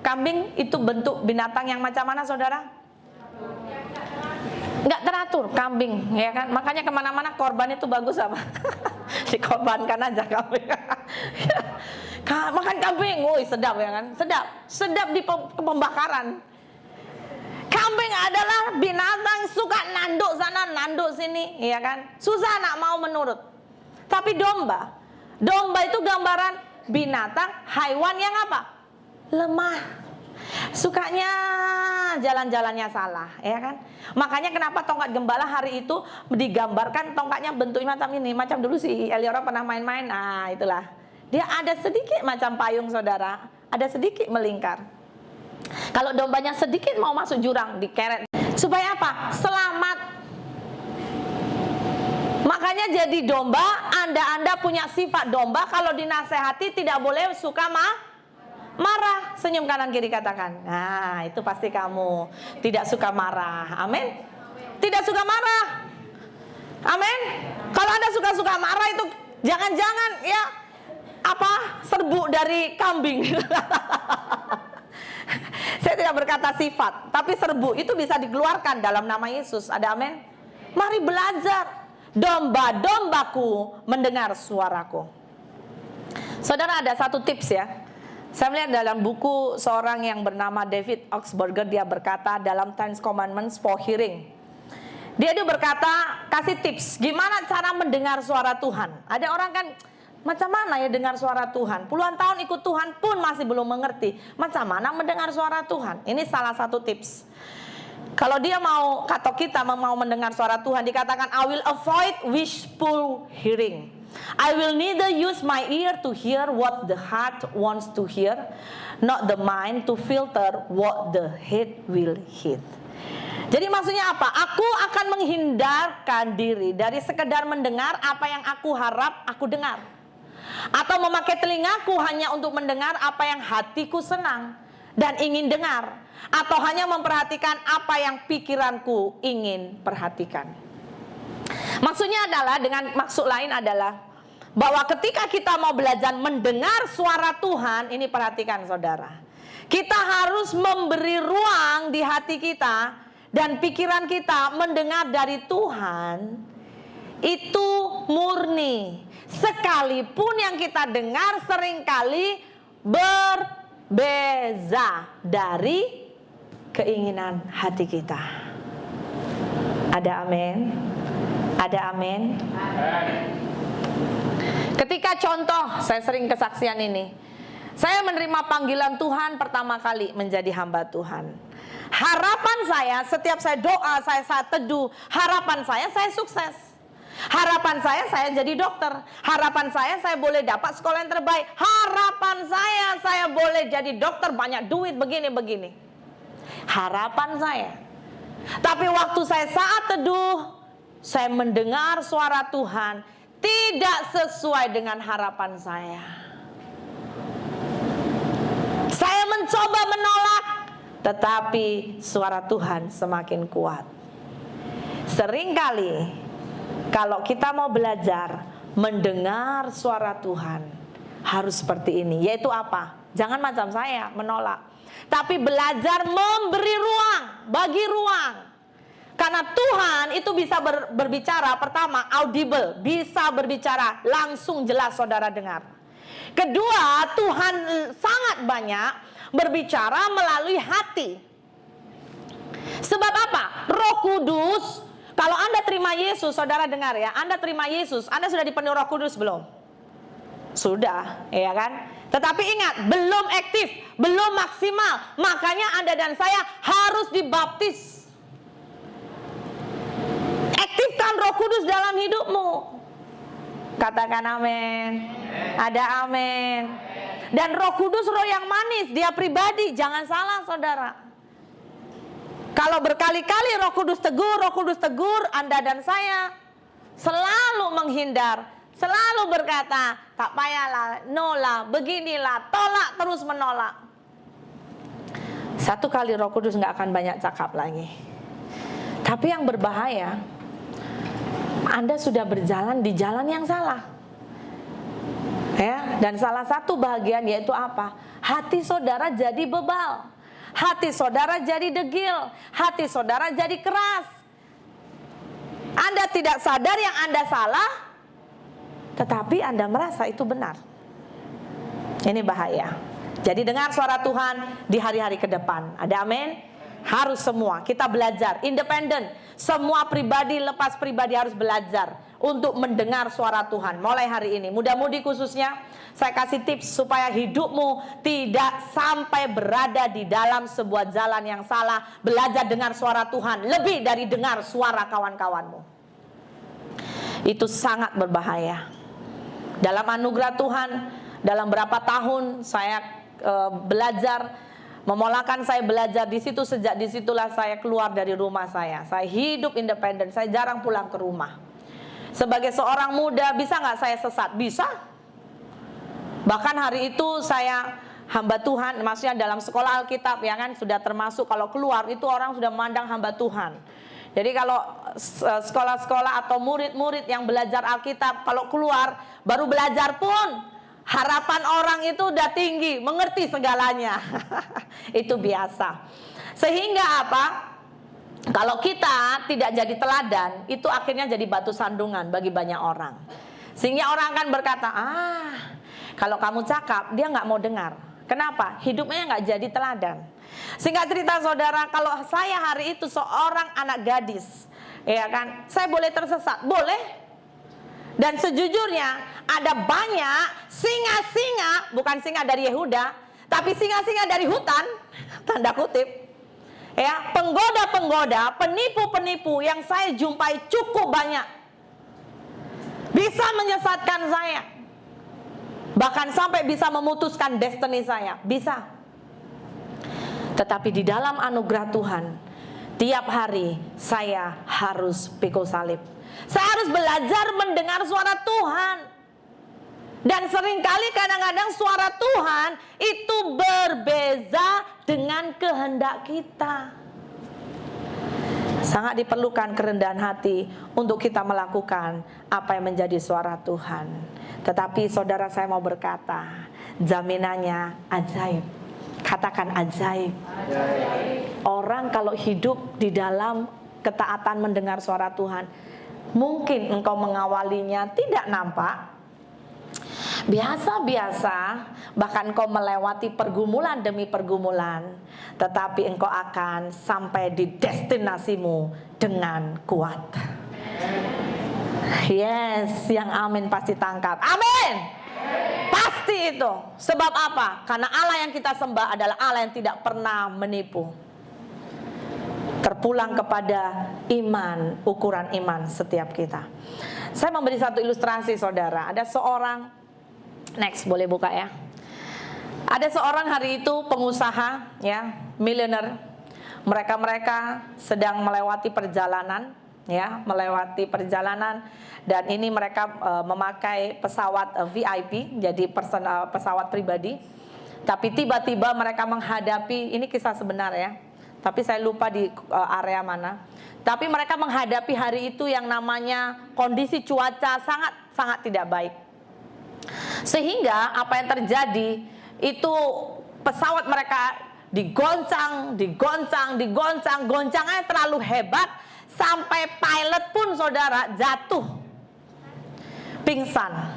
Kambing itu bentuk binatang yang macam mana saudara? Nggak teratur, kambing, ya kan? Makanya kemana-mana korban itu bagus apa? Dikorbankan aja kambing. Makan kambing, woi sedap ya kan? Sedap di pembakaran. Kambing adalah binatang suka nanduk sana, nanduk sini, ya kan? Susah nak mau menurut. Tapi domba itu gambaran binatang, haiwan yang apa? Lemah. Sukanya jalan-jalannya salah, ya kan? Makanya kenapa tongkat gembala hari itu digambarkan tongkatnya bentuknya macam ini. Macam dulu si Eliora pernah main-main, nah itulah. Dia ada sedikit macam payung saudara, ada sedikit melingkar. Kalau dombanya sedikit mau masuk jurang, dikeret. Supaya apa? Selamat. Makanya jadi domba, Anda punya sifat domba. Kalau dinasehati tidak boleh suka marah. Senyum kanan kiri katakan, nah itu pasti kamu tidak suka marah. Amin. Tidak suka marah. Amin. Kalau Anda suka marah itu jangan-jangan ya serbuk dari kambing. Saya tidak berkata sifat, tapi serbu itu bisa dikeluarkan dalam nama Yesus. Ada amin? Mari belajar. Domba-dombaku mendengar suaraku. Saudara, ada satu tips ya. Saya melihat dalam buku seorang yang bernama David Augsburger, dia berkata dalam 10 Commandments for Hearing. Dia berkata, kasih tips gimana cara mendengar suara Tuhan. Ada orang kan, macam mana ya dengar suara Tuhan? Puluhan tahun ikut Tuhan pun masih belum mengerti. Macam mana mendengar suara Tuhan? Ini salah satu tips. Kalau dia mau, atau kita mau mendengar suara Tuhan, dikatakan, I will avoid wishful hearing. I will neither use my ear to hear what the heart wants to hear, not the mind to filter what the head will hear. Jadi maksudnya apa? Aku akan menghindarkan diri dari sekedar mendengar apa yang aku harap aku dengar. Atau memakai telingaku hanya untuk mendengar apa yang hatiku senang dan ingin dengar. Atau hanya memperhatikan apa yang pikiranku ingin perhatikan. Maksudnya adalah, dengan maksud lain adalah bahwa ketika kita mau belajar mendengar suara Tuhan, ini perhatikan saudara, kita harus memberi ruang di hati kita dan pikiran kita mendengar dari Tuhan itu murni. Sekalipun yang kita dengar seringkali berbeza dari keinginan hati kita. Ada amin? Ada amin? Ketika contoh, saya sering kesaksian ini. Saya menerima panggilan Tuhan pertama kali menjadi hamba Tuhan. Harapan saya, setiap saya doa, saya teduh, harapan saya sukses. Harapan saya jadi dokter. Harapan saya boleh dapat sekolah yang terbaik. Harapan saya boleh jadi dokter, banyak duit, begini-begini. Harapan saya. Tapi waktu saya saat teduh, saya mendengar suara Tuhan tidak sesuai dengan harapan saya. Saya mencoba menolak, tetapi suara Tuhan semakin kuat. Seringkali kalau kita mau belajar mendengar suara Tuhan harus seperti ini, yaitu apa? Jangan macam saya menolak, tapi belajar memberi ruang, bagi ruang. Karena Tuhan itu bisa berbicara, pertama audible, bisa berbicara langsung jelas saudara dengar. Kedua, Tuhan sangat banyak berbicara melalui hati. Sebab apa? Roh Kudus, kalau Anda terima Yesus, saudara dengar ya, Anda terima Yesus, Anda sudah dipenuhi Roh Kudus belum? Sudah, ya kan? Tetapi ingat, belum aktif, belum maksimal. Makanya Anda dan saya harus dibaptis. Aktifkan Roh Kudus dalam hidupmu. Katakan amin. Ada amin. Dan Roh Kudus roh yang manis, dia pribadi, jangan salah saudara. Kalau berkali-kali Roh Kudus tegur, Anda dan saya selalu menghindar, selalu berkata, tak payahlah, nolah, beginilah, tolak, terus menolak. Satu kali Roh Kudus gak akan banyak cakap lagi. Tapi yang berbahaya, Anda sudah berjalan di jalan yang salah. Ya, dan salah satu bagian yaitu apa? Hati saudara jadi bebal. Hati saudara jadi degil. Hati saudara jadi keras. Anda tidak sadar yang Anda salah, tetapi Anda merasa itu benar. Ini bahaya. Jadi dengar suara Tuhan di hari-hari ke depan. Ada amin? Harus semua kita belajar, independen. Semua pribadi, lepas pribadi harus belajar untuk mendengar suara Tuhan mulai hari ini. Muda-mudi khususnya, saya kasih tips supaya hidupmu tidak sampai berada di dalam sebuah jalan yang salah. Belajar dengar suara Tuhan lebih dari dengar suara kawan-kawanmu. Itu sangat berbahaya. Dalam anugerah Tuhan, dalam berapa tahun saya belajar, memolakan saya belajar di situ, sejak disitulah saya keluar dari rumah saya. Saya hidup independen, saya jarang pulang ke rumah. Sebagai seorang muda, bisa nggak saya sesat? Bisa. Bahkan hari itu saya hamba Tuhan, maksudnya dalam sekolah Alkitab ya kan, sudah termasuk kalau keluar itu orang sudah memandang hamba Tuhan. Jadi kalau sekolah-sekolah atau murid-murid yang belajar Alkitab, kalau keluar baru belajar pun harapan orang itu udah tinggi, mengerti segalanya. Itu biasa. Sehingga apa? Kalau kita tidak jadi teladan, itu akhirnya jadi batu sandungan bagi banyak orang. Sehingga orang akan berkata, kalau kamu cakap, dia nggak mau dengar. Kenapa? Hidupnya nggak jadi teladan. Singkat cerita saudara, kalau saya hari itu seorang anak gadis, ya kan, saya boleh tersesat, boleh. Dan sejujurnya ada banyak singa-singa, bukan singa dari Yehuda, tapi singa-singa dari hutan, tanda kutip, ya, penggoda-penggoda, penipu-penipu yang saya jumpai cukup banyak, bisa menyesatkan saya, bahkan sampai bisa memutuskan destiny saya, bisa. Tetapi di dalam anugerah Tuhan, tiap hari saya harus pikul salib. Saya harus belajar mendengar suara Tuhan. Dan seringkali kadang-kadang suara Tuhan itu berbeza dengan kehendak kita. Sangat diperlukan kerendahan hati untuk kita melakukan apa yang menjadi suara Tuhan. Tetapi saudara, saya mau berkata, jaminannya ajaib. Katakan ajaib. Orang kalau hidup di dalam ketaatan mendengar suara Tuhan, mungkin engkau mengawalinya tidak nampak, biasa-biasa, bahkan engkau melewati pergumulan demi pergumulan, tetapi engkau akan sampai di destinasimu dengan kuat. Yes, yang amin pasti tangkap. Amin. Pasti itu. Sebab apa? Karena Allah yang kita sembah adalah Allah yang tidak pernah menipu. Terpulang kepada iman, ukuran iman setiap kita. Saya memberi satu ilustrasi saudara. Ada seorang, next boleh buka ya. Ada seorang hari itu pengusaha ya, miliuner. Mereka sedang melewati perjalanan ya, melewati perjalanan, dan ini mereka memakai pesawat VIP, jadi pesawat pribadi. Tapi tiba-tiba mereka menghadapi, ini kisah sebenar ya, tapi saya lupa di area mana. Tapi mereka menghadapi hari itu yang namanya kondisi cuaca sangat tidak baik. Sehingga apa yang terjadi itu pesawat mereka digoncang, goncangnya terlalu hebat sampai pilot pun saudara jatuh pingsan.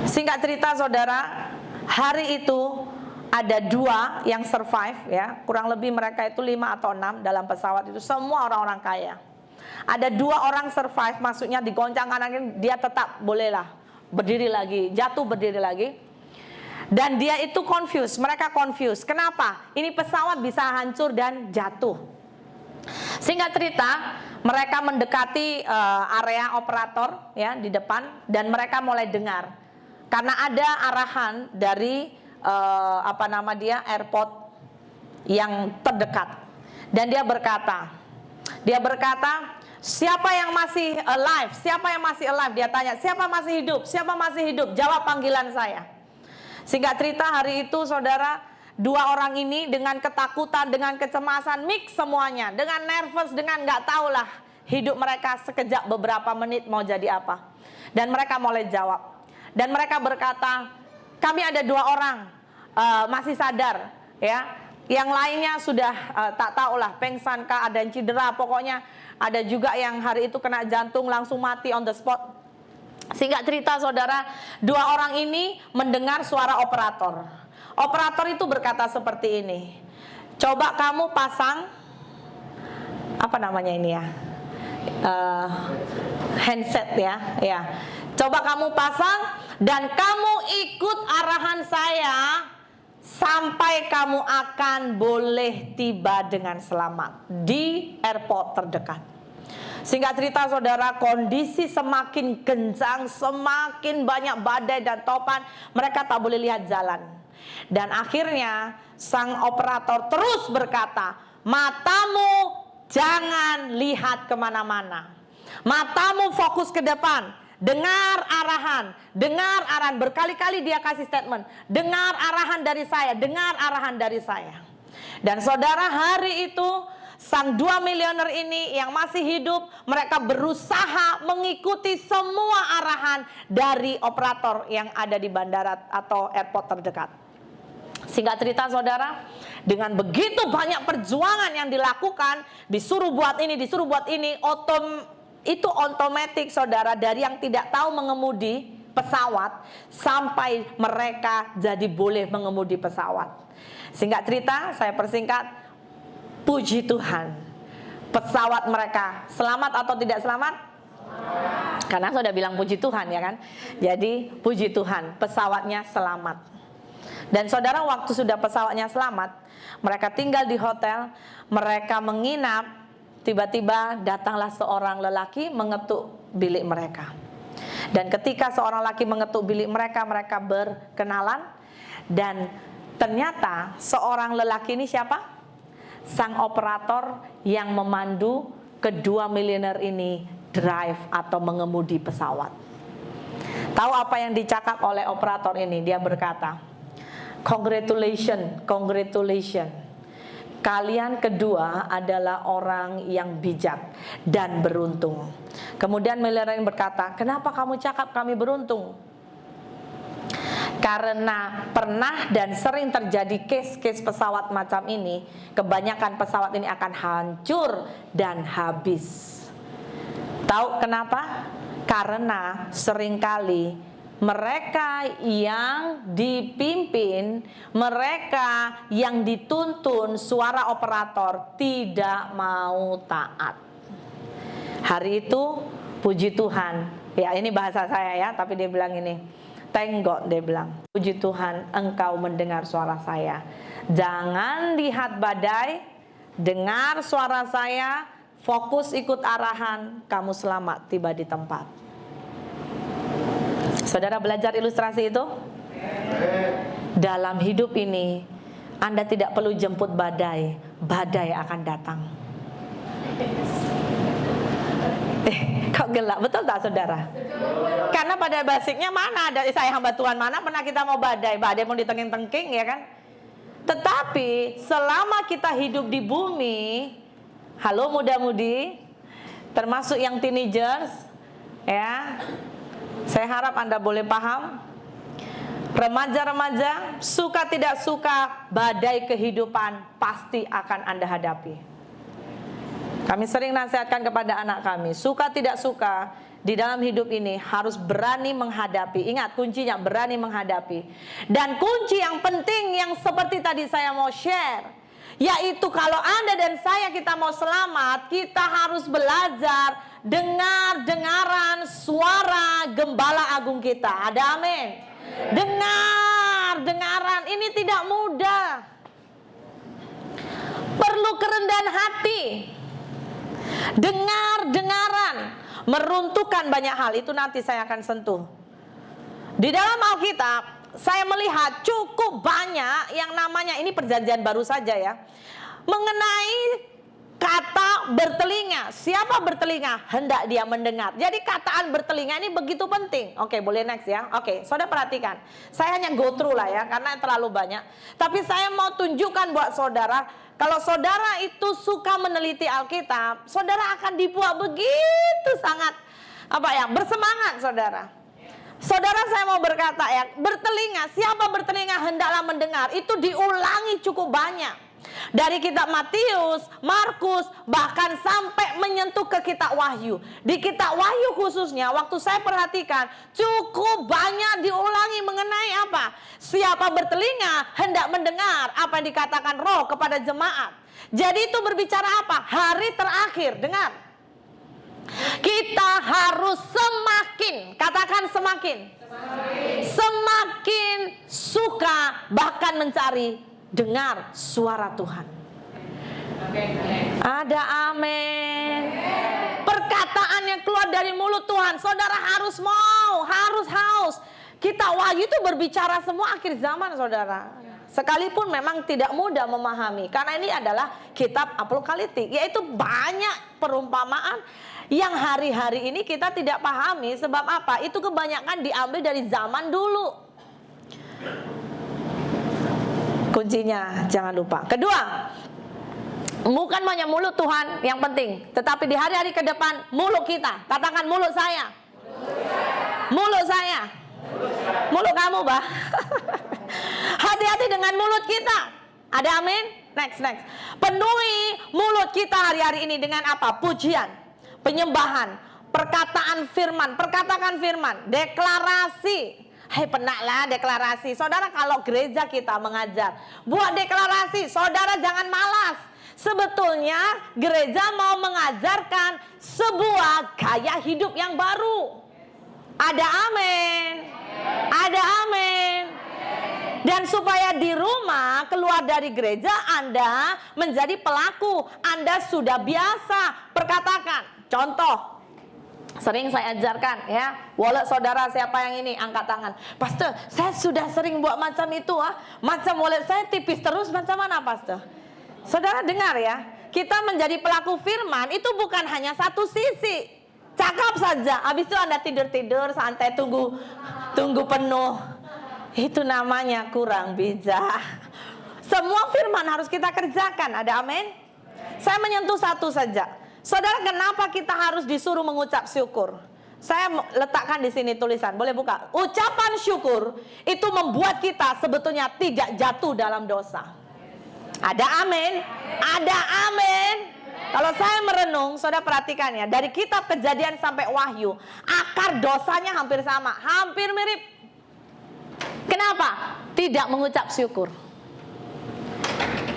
Singkat cerita saudara, hari itu ada 2 yang survive ya, kurang lebih mereka itu 5 atau 6 dalam pesawat itu, semua orang-orang kaya. Ada 2 orang survive, maksudnya digoncang kanan, dia tetap bolehlah berdiri lagi, jatuh berdiri lagi. Dan dia itu confused, mereka confused. Kenapa? Ini pesawat bisa hancur dan jatuh. Singkat cerita, mereka mendekati area operator ya di depan, dan mereka mulai dengar karena ada arahan dari airport yang terdekat, dan dia berkata, siapa yang masih alive? Siapa yang masih alive? Dia tanya, siapa masih hidup? Siapa masih hidup? Jawab panggilan saya. Singkat cerita, hari itu saudara, 2 orang ini dengan ketakutan, dengan kecemasan, mix semuanya, dengan nervous, dengan nggak tahulah hidup mereka sekejap beberapa menit mau jadi apa. Dan mereka mulai jawab, dan mereka berkata, kami ada 2 orang masih sadar ya, yang lainnya sudah tak tahulah pingsan kah, ada yang cedera, pokoknya ada juga yang hari itu kena jantung langsung mati on the spot. Singkat cerita saudara, 2 orang ini mendengar suara operator. Operator itu berkata seperti ini, coba kamu pasang apa namanya ini ya, handset ya. Coba kamu pasang dan kamu ikut arahan saya sampai kamu akan boleh tiba dengan selamat di airport terdekat. Singkat cerita saudara, kondisi semakin kencang, semakin banyak badai dan topan, mereka tak boleh lihat jalan. Dan akhirnya sang operator terus berkata, matamu jangan lihat kemana-mana, matamu fokus ke depan, dengar arahan, berkali-kali dia kasih statement, dengar arahan dari saya, dengar arahan dari saya. Dan saudara, hari itu sang 2 miliuner ini yang masih hidup, mereka berusaha mengikuti semua arahan dari operator yang ada di bandara atau airport terdekat. Singkat cerita saudara, dengan begitu banyak perjuangan yang dilakukan, disuruh buat ini, itu otomatis saudara, dari yang tidak tahu mengemudi pesawat sampai mereka jadi boleh mengemudi pesawat. Singkat cerita, saya persingkat, puji Tuhan, pesawat mereka selamat atau tidak selamat? Karena saya sudah bilang puji Tuhan ya kan. Jadi puji Tuhan, pesawatnya selamat. Dan saudara, waktu sudah pesawatnya selamat, mereka tinggal di hotel, mereka menginap. Tiba-tiba datanglah seorang lelaki mengetuk bilik mereka. Dan ketika seorang lelaki mengetuk bilik mereka, mereka berkenalan. Dan ternyata seorang lelaki ini siapa? Sang operator yang memandu kedua miliuner ini drive atau mengemudi pesawat. Tahu apa yang dicakap oleh operator ini? Dia berkata, congratulations, kalian kedua adalah orang yang bijak dan beruntung. Kemudian miliuner ini berkata, kenapa kamu cakap kami beruntung? Karena pernah dan sering terjadi case-case pesawat macam ini, kebanyakan pesawat ini akan hancur dan habis. Tahu kenapa? Karena seringkali mereka yang dipimpin, mereka yang dituntun suara operator tidak mau taat. Hari itu puji Tuhan, ya ini bahasa saya ya, tapi dia bilang ini, thank God, dia bilang, puji Tuhan engkau mendengar suara saya. Jangan lihat badai, dengar suara saya, fokus ikut arahan, kamu selamat tiba di tempat. Saudara belajar ilustrasi itu? Dalam hidup ini, Anda tidak perlu jemput badai, badai akan datang. Kok gelap? Betul tak saudara? Karena pada basicnya mana ada saya hamba Tuhan, mana pernah kita mau badai mau ditengking-tengking ya kan? Tetapi selama kita hidup di bumi, halo muda-mudi, termasuk yang teenagers, ya, saya harap Anda boleh paham. Remaja-remaja, suka tidak suka, badai kehidupan pasti akan Anda hadapi. Kami sering nasihatkan kepada anak kami, suka tidak suka, di dalam hidup ini harus berani menghadapi. Ingat kuncinya berani menghadapi. Dan kunci yang penting yang seperti tadi saya mau share, yaitu kalau Anda dan saya kita mau selamat, kita harus belajar dengaran suara gembala agung kita. Ada amin. Dengaran ini tidak mudah. Perlu kerendahan hati. Dengaran meruntuhkan banyak hal. Itu nanti saya akan sentuh. Di dalam Alkitab saya melihat cukup banyak yang namanya, ini perjanjian baru saja ya, mengenai kata bertelinga. Siapa bertelinga? Hendak dia mendengar. Jadi kataan bertelinga ini begitu penting. Oke, boleh next ya. Oke, saudara perhatikan. Saya hanya go through lah ya, karena terlalu banyak. Tapi saya mau tunjukkan buat saudara, kalau saudara itu suka meneliti Alkitab, saudara akan dibuat begitu sangat bersemangat saudara. Saudara, saya mau berkata ya, bertelinga, siapa bertelinga hendaklah mendengar. Itu diulangi cukup banyak. Dari kitab Matius, Markus, bahkan sampai menyentuh ke kitab Wahyu. Di kitab Wahyu khususnya, waktu saya perhatikan, cukup banyak diulangi mengenai apa? Siapa bertelinga hendak mendengar apa yang dikatakan Roh kepada jemaat. Jadi itu berbicara apa? Hari terakhir, dengar. Kita harus semakin, katakan semakin suka bahkan mencari dengar suara Tuhan. Ada amin. Perkataan yang keluar dari mulut Tuhan, saudara harus mau, harus haus. Kitab Wahyu itu berbicara semua akhir zaman saudara. Sekalipun memang tidak mudah memahami, karena ini adalah kitab apokaliptik, yaitu banyak perumpamaan yang hari-hari ini kita tidak pahami. Sebab apa? Itu kebanyakan diambil dari zaman dulu. Kuncinya jangan lupa. Kedua, bukan hanya mulut Tuhan yang penting, tetapi di hari-hari ke depan mulut kita. Katakan mulut saya. Mulut saya. Mulut kamu, bah. Hati-hati dengan mulut kita. Ada amin? Next. Penuhi mulut kita hari-hari ini dengan apa? Pujian, penyembahan, perkataan firman, perkatakan firman, deklarasi. Hei, penaklah deklarasi. Saudara, kalau gereja kita mengajar buat deklarasi, saudara jangan malas. Sebetulnya gereja mau mengajarkan sebuah gaya hidup yang baru. Ada amin. Ada amin. Dan supaya di rumah, keluar dari gereja, Anda menjadi pelaku. Anda sudah biasa perkatakan. Contoh, sering saya ajarkan ya, wallet saudara siapa yang ini angkat tangan. Pastor, saya sudah sering buat macam itu macam wallet saya tipis terus, macam mana pastor? Saudara dengar ya, kita menjadi pelaku firman itu bukan hanya satu sisi. Cakap saja, habis itu Anda tidur-tidur santai tunggu penuh. Itu namanya kurang bijak. Semua firman harus kita kerjakan, ada amin? Saya menyentuh satu saja. Saudara, kenapa kita harus disuruh mengucap syukur? Saya letakkan di sini tulisan, boleh buka. Ucapan syukur itu membuat kita sebetulnya tidak jatuh dalam dosa. Ada amin? Ada amin? Kalau saya merenung, saudara perhatikan ya, dari kitab Kejadian sampai Wahyu, akar dosanya hampir sama, hampir mirip. Kenapa? Tidak mengucap syukur.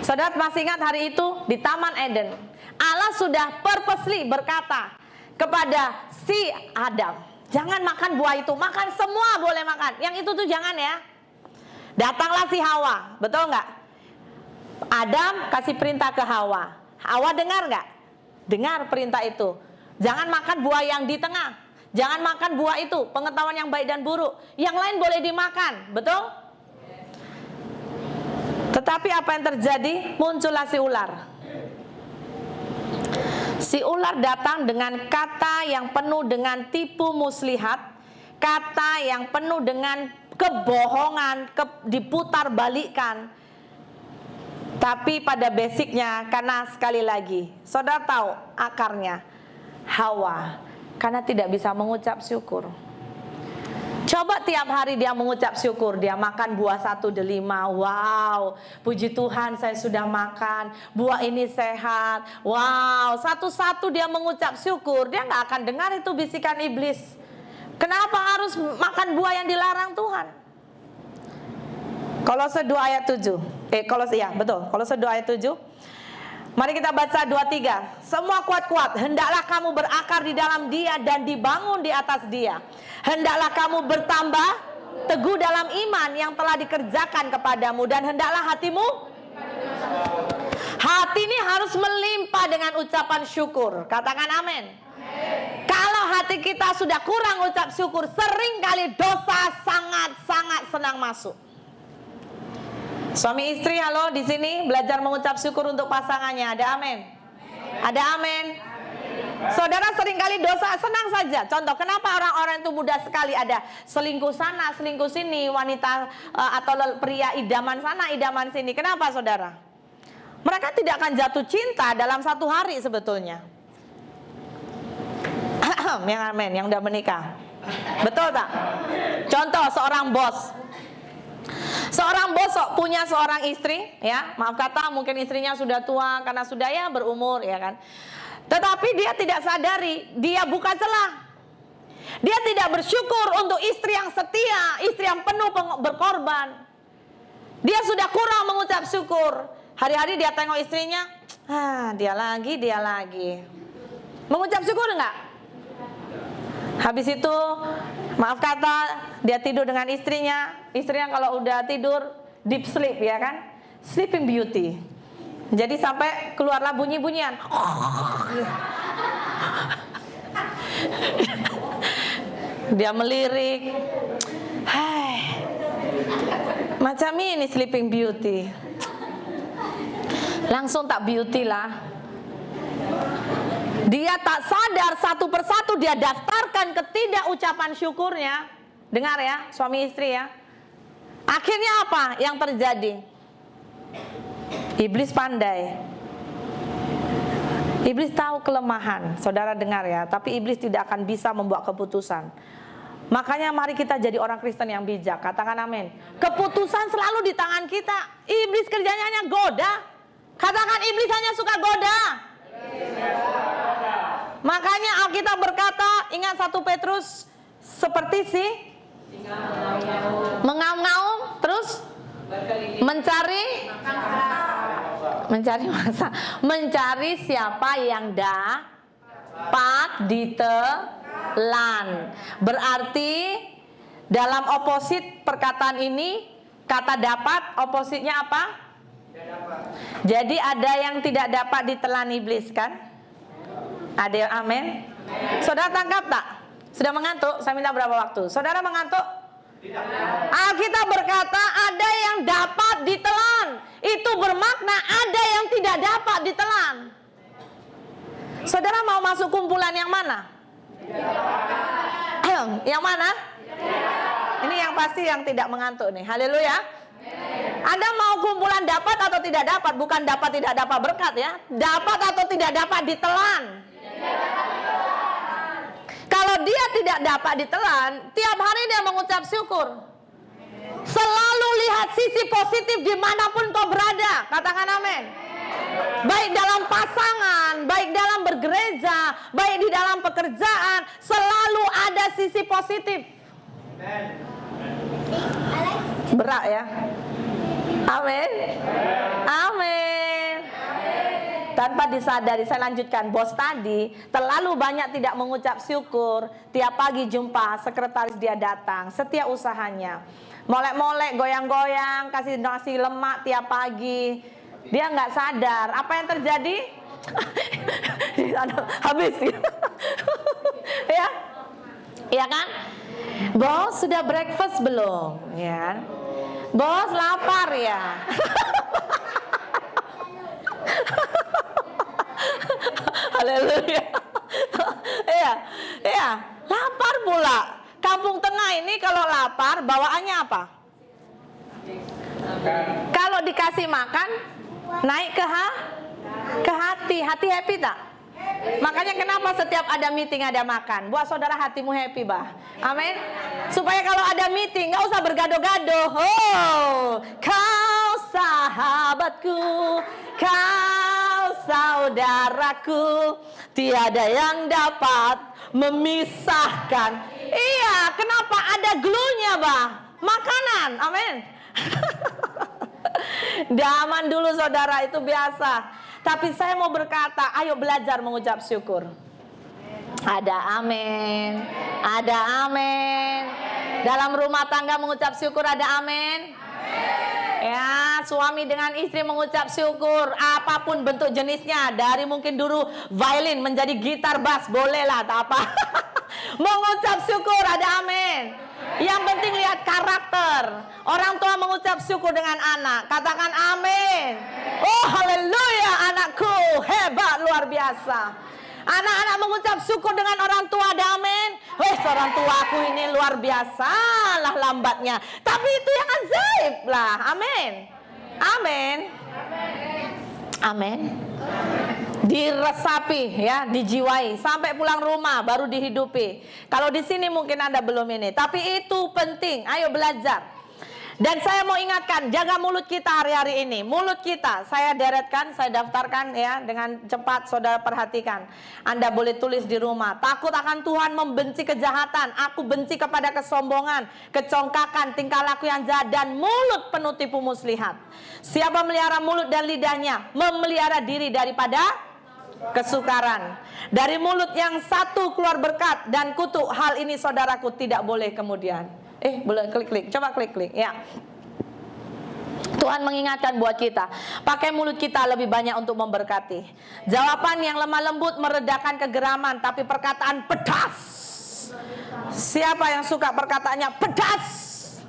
Saudara masih ingat hari itu di Taman Eden, Allah sudah purposely berkata kepada si Adam, jangan makan buah itu, makan semua boleh makan, yang itu tuh jangan ya. Datanglah si Hawa, betul nggak? Adam kasih perintah ke Hawa. Hawa dengar nggak? Dengar perintah itu. Jangan makan buah yang di tengah, jangan makan buah itu, pengetahuan yang baik dan buruk. Yang lain boleh dimakan, betul? Tetapi apa yang terjadi? Muncullah si ular. Si ular datang dengan kata yang penuh dengan tipu muslihat, kata yang penuh dengan kebohongan, diputar balikkan. Tapi pada basicnya, karena sekali lagi, saudara tahu akarnya, Hawa, karena tidak bisa mengucap syukur. Coba tiap hari dia mengucap syukur, dia makan buah 1 delima, wow, puji Tuhan saya sudah makan, buah ini sehat, wow, satu-satu dia mengucap syukur, dia nggak akan dengar itu bisikan iblis. Kenapa harus makan buah yang dilarang Tuhan? Kolose 2 ayat 7, Kolose 2 ayat 7. Mari kita baca 2-3. Semua kuat-kuat, hendaklah kamu berakar di dalam dia dan dibangun di atas dia. Hendaklah kamu bertambah teguh dalam iman yang telah dikerjakan kepadamu. Dan hendaklah hatimu, hati ini harus melimpah dengan ucapan syukur. Katakan amin. Kalau hati kita sudah kurang ucap syukur, seringkali dosa sangat-sangat senang masuk. Suami istri, halo, di sini belajar mengucap syukur untuk pasangannya. Ada amin? Ada amin? Saudara, seringkali dosa senang saja. Contoh, kenapa orang-orang itu mudah sekali ada selingkuh sana, selingkuh sini, wanita atau pria idaman sana, idaman sini. Kenapa, saudara? Mereka tidak akan jatuh cinta dalam 1 hari sebetulnya. Yang amin, yang udah menikah. Betul tak? Contoh, seorang bos. Seorang bos punya seorang istri, ya, maaf kata mungkin istrinya sudah tua karena sudah ya berumur, ya kan. Tetapi dia tidak sadari, dia buka celah. Dia tidak bersyukur untuk istri yang setia, istri yang penuh berkorban. Dia sudah kurang mengucap syukur. Hari-hari dia tengok istrinya, dia lagi. Mengucap syukur enggak? Habis itu, maaf kata, dia tidur dengan istrinya. Istrinya kalau udah tidur, deep sleep, ya kan? Sleeping Beauty. Jadi sampai keluarlah bunyi-bunyian. Dia melirik. Macam ini Sleeping Beauty. Langsung tak beauty lah. Dia tak sadar satu persatu dia daftarkan ketidakucapan syukurnya. Dengar ya, suami istri ya. Akhirnya apa yang terjadi? Iblis pandai. Iblis tahu kelemahan. Saudara dengar ya, tapi iblis tidak akan bisa membuat keputusan. Makanya mari kita jadi orang Kristen yang bijak. Katakan amin. Keputusan selalu di tangan kita. Iblis kerjanya hanya goda. Katakan iblis hanya suka goda. Makanya Alkitab berkata, ingat 1 Petrus, seperti si mengaum-ngaum, terus mencari siapa yang dapat ditelan. Berarti dalam oposit perkataan ini, kata dapat, opositnya apa? Jadi ada yang tidak dapat ditelan iblis, kan? Ada yang amin? Saudara tangkap tak? Sudah mengantuk? Saya minta berapa waktu? Saudara mengantuk? Alkitab berkata ada yang dapat ditelan. Itu bermakna ada yang tidak dapat ditelan. Saudara mau masuk kumpulan yang mana? Yang mana? Ini yang pasti yang tidak mengantuk nih. Haleluya. Anda mau kumpulan dapat atau tidak dapat? Bukan dapat tidak dapat berkat ya. Dapat atau tidak dapat ditelan. Kalau dia tidak dapat ditelan, tiap hari dia mengucap syukur. Selalu lihat sisi positif dimanapun kau berada. Katakan amin. Baik dalam pasangan, baik dalam bergereja, baik di dalam pekerjaan, selalu ada sisi positif. Berat ya. Amin. Amin. Tanpa disadari, saya lanjutkan, bos tadi terlalu banyak tidak mengucap syukur. Tiap pagi jumpa sekretaris dia datang, setiap usahanya molek-molek, goyang-goyang, kasih nasi lemak tiap pagi. Dia nggak sadar apa yang terjadi. Habis ya, iya kan? Bos sudah breakfast belum? Ya, bos lapar ya. Haleluya. Iya, lapar pula. Kampung Tengah ini kalau lapar bawaannya apa? Kalau dikasih makan naik ke hati. Hati happy tak? Makanya kenapa setiap ada meeting ada makan. Buat saudara hatimu happy bah. Amin. Supaya kalau ada meeting nggak usah bergado-gado. Oh, kau sahabatku, kau saudaraku, tiada yang dapat memisahkan. Iya, kenapa ada glue-nya bah? Makanan. Amin. Zaman dulu saudara itu biasa. Tapi saya mau berkata, ayo belajar mengucap syukur. Ada amin. Ada amin. Dalam rumah tangga mengucap syukur ada amin. Ya, suami dengan istri mengucap syukur. Apapun bentuk jenisnya. Dari mungkin dulu violin menjadi gitar bass. Bolehlah, tak apa. Mengucap syukur ada amin. Yang penting lihat karakter. Orang tua mengucap syukur dengan anak. Katakan amin. Oh haleluya, anakku hebat luar biasa. Anak-anak mengucap syukur dengan orang tua, ada amin. Orang tuaku ini luar biasa lah lambatnya. Tapi itu yang ajaib lah. Amin. Amin. Amin. Diresapi ya, dijiwai sampai pulang rumah baru dihidupi. Kalau di sini mungkin Anda belum ini, tapi itu penting. Ayo belajar. Dan saya mau ingatkan, jaga mulut kita hari-hari ini. Mulut kita, saya deretkan, saya daftarkan ya dengan cepat. Saudara perhatikan. Anda boleh tulis di rumah. Takut akan Tuhan, membenci kejahatan. Aku benci kepada kesombongan, kecongkakan, tingkah laku yang jahat, dan mulut penuh tipu muslihat. Siapa melihara mulut dan lidahnya, memelihara diri daripada kesukaran. Dari mulut yang satu keluar berkat dan kutuk. Hal ini saudaraku tidak boleh kemudian. Boleh klik, coba klik ya. Tuhan mengingatkan buat kita, pakai mulut kita lebih banyak untuk memberkati. Jawaban yang lemah lembut meredakan kegeraman, tapi perkataan pedas. Siapa yang suka perkataannya pedas?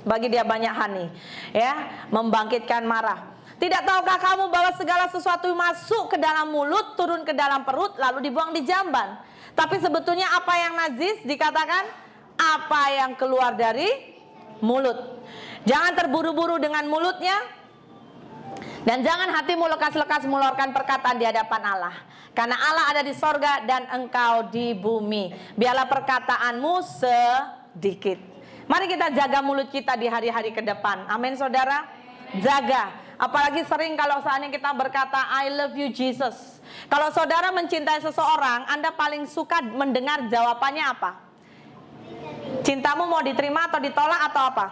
Bagi dia banyak honey, ya, membangkitkan marah. Tidak tahukah kamu bahwa segala sesuatu masuk ke dalam mulut, turun ke dalam perut, lalu dibuang di jamban. Tapi sebetulnya apa yang najis dikatakan? Apa yang keluar dari mulut. Jangan terburu-buru dengan mulutnya. Dan jangan hatimu lekas-lekas mengeluarkan perkataan di hadapan Allah. Karena Allah ada di sorga dan engkau di bumi. Biarlah perkataanmu sedikit. Mari kita jaga mulut kita di hari-hari ke depan. Amin saudara. Jaga. Apalagi sering kalau saatnya kita berkata I love you Jesus. Kalau saudara mencintai seseorang, Anda paling suka mendengar jawabannya apa? Cintamu mau diterima atau ditolak atau apa?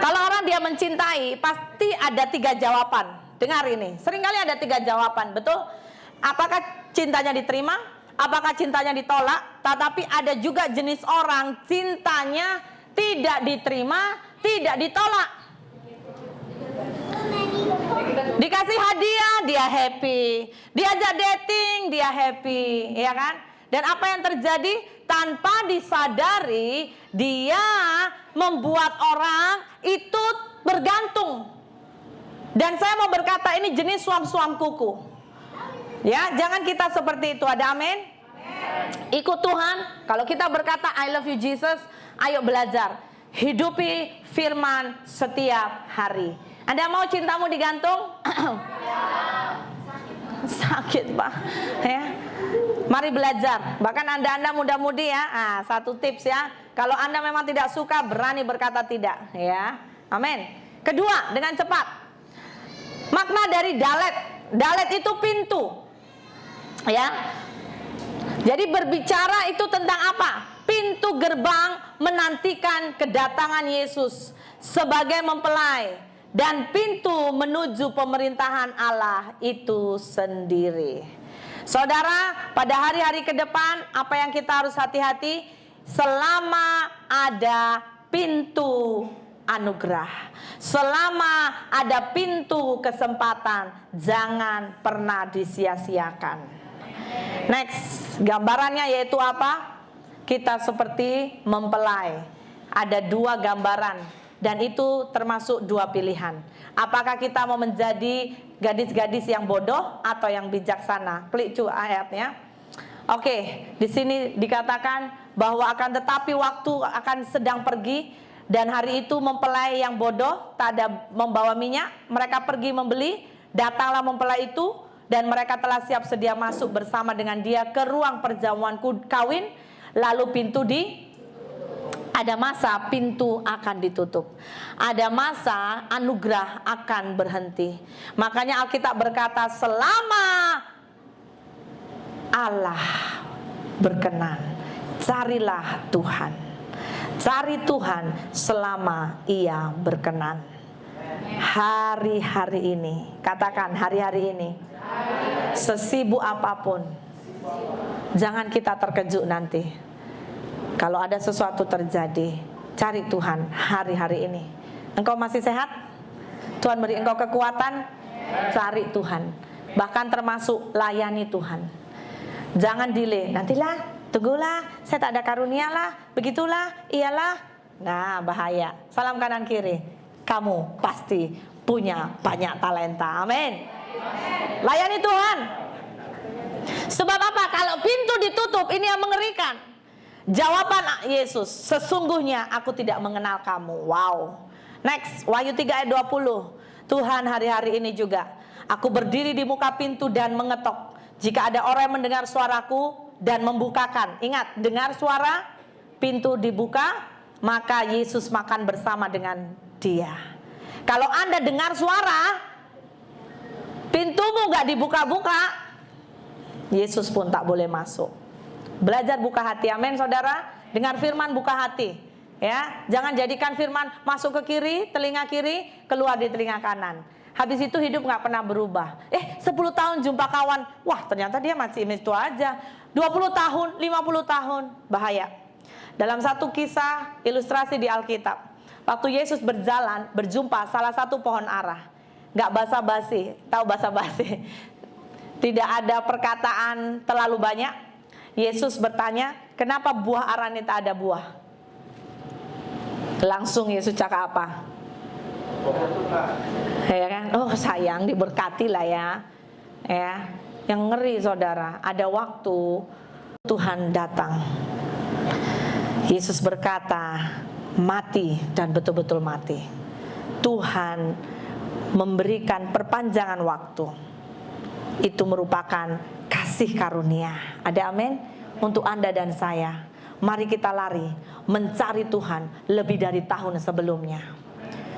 Kalau orang dia mencintai, pasti ada 3 jawaban. Dengar ini, seringkali ada 3 jawaban, betul? Apakah cintanya diterima? Apakah cintanya ditolak? Tetapi ada juga jenis orang cintanya tidak diterima, tidak ditolak. Dikasih hadiah, dia happy. Diajak dating, dia happy, ya kan? Dan apa yang terjadi? Tanpa disadari, dia membuat orang itu bergantung. Dan saya mau berkata ini jenis suam-suam kuku. Ya, jangan kita seperti itu. Ada amin? Ikut Tuhan. Kalau kita berkata I love you Jesus, ayo belajar. Hidupi firman setiap hari. Anda mau cintamu digantung? Sakit Pak, ya. Mari belajar. Bahkan Anda muda-mudi ya. Satu tips ya. Kalau Anda memang tidak suka, berani berkata tidak, ya. Amin. Kedua, dengan cepat. Makna dari dalet. Dalet itu pintu. Ya. Jadi berbicara itu tentang apa? Pintu gerbang menantikan kedatangan Yesus sebagai mempelai. Dan pintu menuju pemerintahan Allah itu sendiri. Saudara, pada hari-hari ke depan, apa yang kita harus hati-hati? Selama ada pintu anugerah, selama ada pintu kesempatan, jangan pernah disia-siakan. Next, gambarannya yaitu apa? Kita seperti mempelai. Ada 2 gambaran Dan itu termasuk dua pilihan. Apakah kita mau menjadi gadis-gadis yang bodoh atau yang bijaksana? Klik cu ayatnya. Oke, di sini dikatakan bahwa akan tetapi waktu akan sedang pergi, dan hari itu mempelai yang bodoh tak ada membawa minyak. Mereka pergi membeli, datanglah mempelai itu, dan mereka telah siap sedia masuk bersama dengan dia ke ruang perjamuan kawin. Lalu ada masa pintu akan ditutup. Ada masa anugerah akan berhenti. Makanya Alkitab berkata, selama Allah berkenan, carilah Tuhan. Cari Tuhan selama Ia berkenan. Hari-hari ini, katakan hari-hari ini, sesibuk apapun, jangan kita terkejut nanti. Kalau ada sesuatu terjadi, cari Tuhan hari-hari ini. Engkau masih sehat? Tuhan beri engkau kekuatan, cari Tuhan. Bahkan termasuk layani Tuhan. Jangan delay, nantilah, tunggulah, saya tak ada karunia lah, begitulah, iyalah. Nah, bahaya. Salam kanan kiri, kamu pasti punya banyak talenta. Amin. Layani Tuhan. Sebab apa? Kalau pintu ditutup, ini yang mengerikan. Jawaban Yesus, sesungguhnya aku tidak mengenal kamu. Wow. Next, Wahyu 3 ayat 20. Tuhan, hari-hari ini juga aku berdiri di muka pintu dan mengetok. Jika ada orang yang mendengar suaraku dan membukakan. Ingat, dengar suara, pintu dibuka, maka Yesus makan bersama dengan dia. Kalau Anda dengar suara, pintumu gak dibuka-buka, Yesus pun tak boleh masuk. Belajar buka hati, amin saudara. Dengar firman, buka hati, ya. Jangan jadikan firman masuk ke kiri, telinga kiri, keluar di telinga kanan. Habis itu hidup gak pernah berubah. 10 tahun jumpa kawan, wah ternyata dia masih itu aja. 20 tahun, 50 tahun, bahaya. Dalam satu kisah ilustrasi di Alkitab, waktu Yesus berjalan, berjumpa salah satu pohon ara. Gak basa-basi, tahu basa-basi? Tidak ada perkataan terlalu banyak. Yesus bertanya, kenapa buah ara ini tak ada buah? Langsung Yesus cakap apa? Ya kan? Oh sayang, diberkati lah ya. Ya, yang ngeri saudara, ada waktu Tuhan datang. Yesus berkata, mati dan betul-betul mati. Tuhan memberikan perpanjangan waktu. Itu merupakan kasih karunia. Ada amin? Untuk Anda dan saya. Mari kita lari mencari Tuhan lebih dari tahun sebelumnya.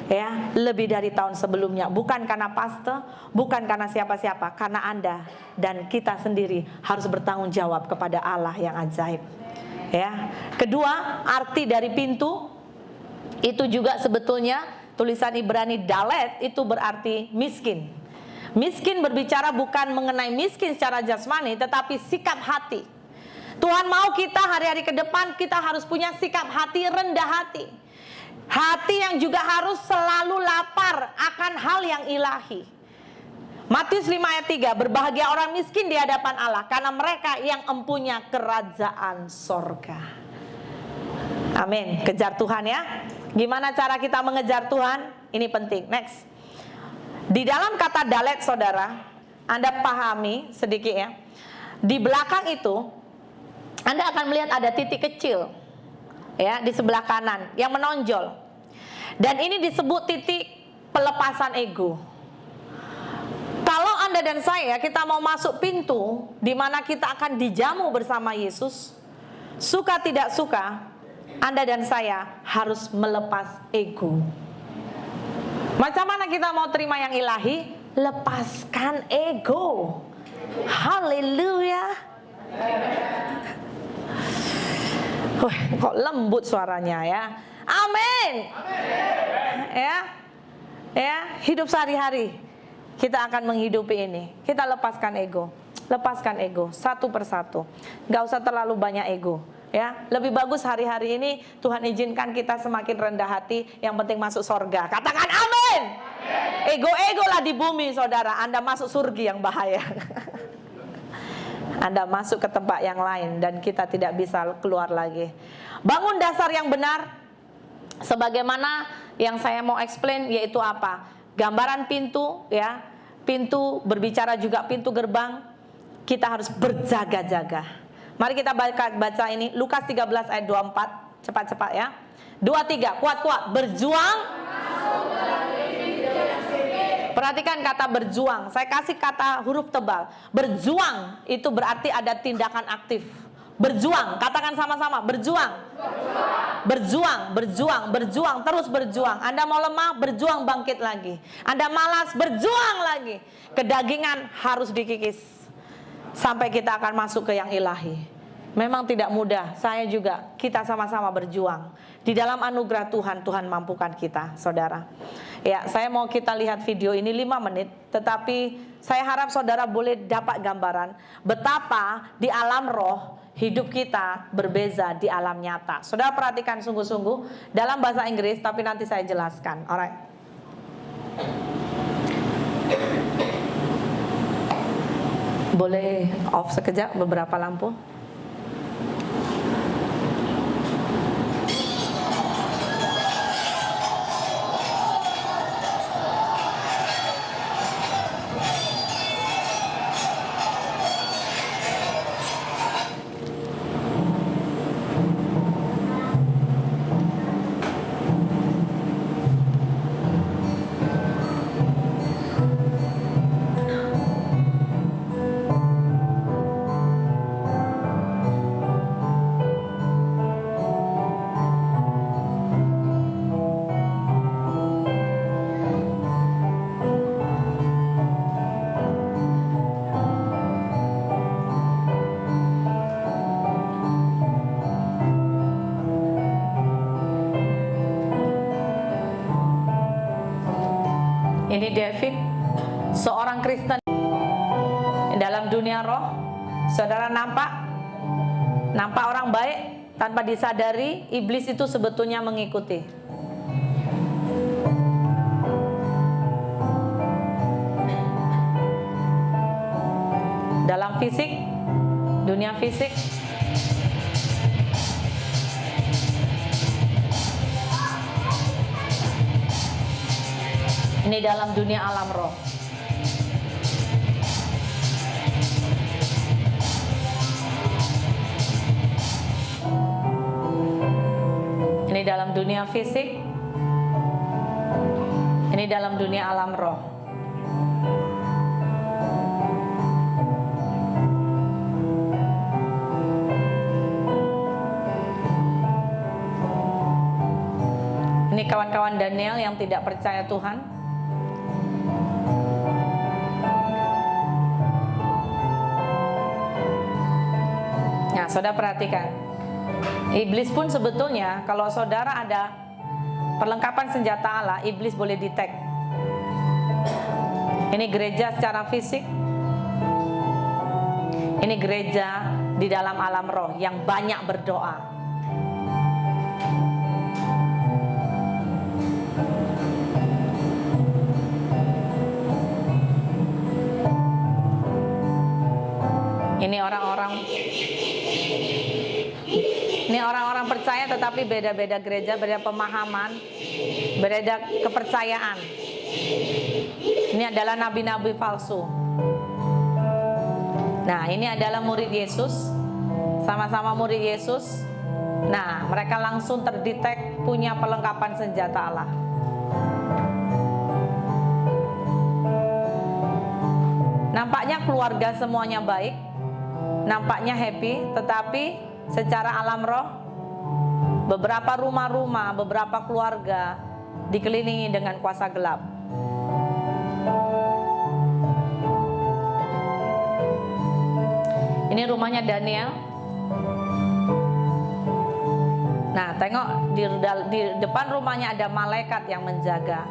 Ya, lebih dari tahun sebelumnya. Bukan karena pastor, bukan karena siapa-siapa, karena Anda dan kita sendiri harus bertanggung jawab kepada Allah yang ajaib. Ya. Kedua, arti dari pintu itu juga sebetulnya tulisan Ibrani dalet itu berarti miskin. Miskin berbicara bukan mengenai miskin secara jasmani, tetapi sikap hati. Tuhan mau kita hari-hari ke depan kita harus punya sikap hati rendah hati. Hati yang juga harus selalu lapar akan hal yang ilahi. Matius 5 ayat 3, berbahagia orang miskin di hadapan Allah, karena mereka yang empunya kerajaan sorga. Amin. Kejar Tuhan ya. Gimana cara kita mengejar Tuhan? Ini penting. Next. Di dalam kata dalet saudara, Anda pahami sedikit ya. Di belakang itu Anda akan melihat ada titik kecil ya di sebelah kanan yang menonjol. Dan ini disebut titik pelepasan ego. Kalau Anda dan saya kita mau masuk pintu di mana kita akan dijamu bersama Yesus, suka tidak suka, Anda dan saya harus melepas ego. Macam mana kita mau terima yang ilahi? Lepaskan ego. Haleluya. Kok lembut suaranya ya. Amin. Ya, hidup sehari-hari kita akan menghidupi ini. Kita lepaskan ego. Lepaskan ego satu persatu. Gak usah terlalu banyak ego. Ya, lebih bagus hari-hari ini Tuhan izinkan kita semakin rendah hati, yang penting masuk sorga. Katakan amin. Ego-ego lah di bumi saudara, Anda masuk surga yang bahaya. Anda masuk ke tempat yang lain dan kita tidak bisa keluar lagi. Bangun dasar yang benar. sebagaimana yang saya mau explain, yaitu apa? Gambaran pintu, ya. Pintu berbicara juga pintu gerbang. Kita harus berjaga-jaga. Mari kita baca ini Lukas 13 ayat 24. Cepat-cepat ya. 2-3, kuat-kuat. Berjuang. Perhatikan kata berjuang. Saya kasih kata huruf tebal. Berjuang itu berarti ada tindakan aktif. Berjuang, katakan sama-sama. Berjuang. Berjuang, terus berjuang. Anda mau lemah, berjuang bangkit lagi. Anda malas, berjuang lagi. Kedagingan harus dikikis sampai kita akan masuk ke yang ilahi. Memang tidak mudah, saya juga, kita sama-sama berjuang. Di dalam anugerah Tuhan, Tuhan mampukan kita, saudara. Ya, saya mau kita lihat video ini 5 menit, tetapi saya harap saudara boleh dapat gambaran betapa di alam roh hidup kita berbeza di alam nyata. Saudara perhatikan sungguh-sungguh dalam bahasa Inggris, tapi nanti saya jelaskan. Alright. Boleh off sekejap beberapa lampu? Ini David, seorang Kristen dalam dunia roh. Saudara nampak orang baik, tanpa disadari iblis itu sebetulnya mengikuti. Dalam fisik, dunia fisik, ini dalam dunia alam roh. Ini dalam dunia fisik. Ini dalam dunia alam roh. Ini kawan-kawan Daniel yang tidak percaya Tuhan. Nah, saudara perhatikan, iblis pun sebetulnya kalau saudara ada perlengkapan senjata Allah, iblis boleh detect. Ini gereja secara fisik, ini gereja di dalam alam roh yang banyak berdoa. Ini orang-orang percaya tetapi beda-beda gereja, beda pemahaman, beda kepercayaan. Ini adalah nabi-nabi palsu. Nah, ini adalah murid Yesus, sama-sama murid Yesus. Nah, mereka langsung terdetek punya perlengkapan senjata Allah. Nampaknya keluarga semuanya baik, nampaknya happy, tetapi secara alam roh beberapa rumah-rumah, beberapa keluarga dikelilingi dengan kuasa gelap. Ini rumahnya Daniel. Nah, tengok di depan rumahnya ada malaikat yang menjaga.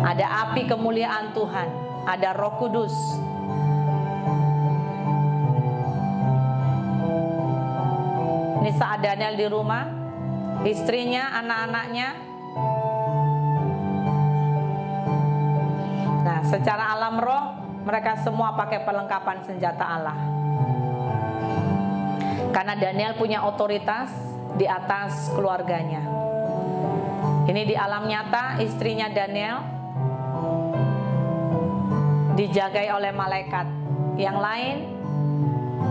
Ada api kemuliaan Tuhan, ada Roh Kudus. Ini saat Daniel di rumah, istrinya, anak-anaknya. Nah, secara alam roh, mereka semua pakai perlengkapan senjata Allah. Karena Daniel punya otoritas di atas keluarganya. Ini di alam nyata, istrinya Daniel dijagai oleh malaikat. Yang lain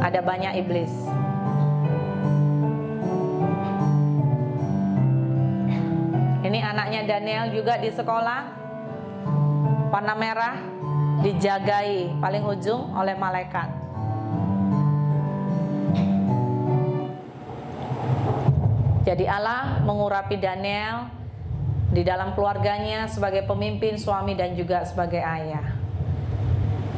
ada banyak iblis. Ini anaknya Daniel juga di sekolah, warna merah, dijagai paling ujung oleh malaikat. Jadi Allah mengurapi Daniel di dalam keluarganya sebagai pemimpin, suami, dan juga sebagai ayah.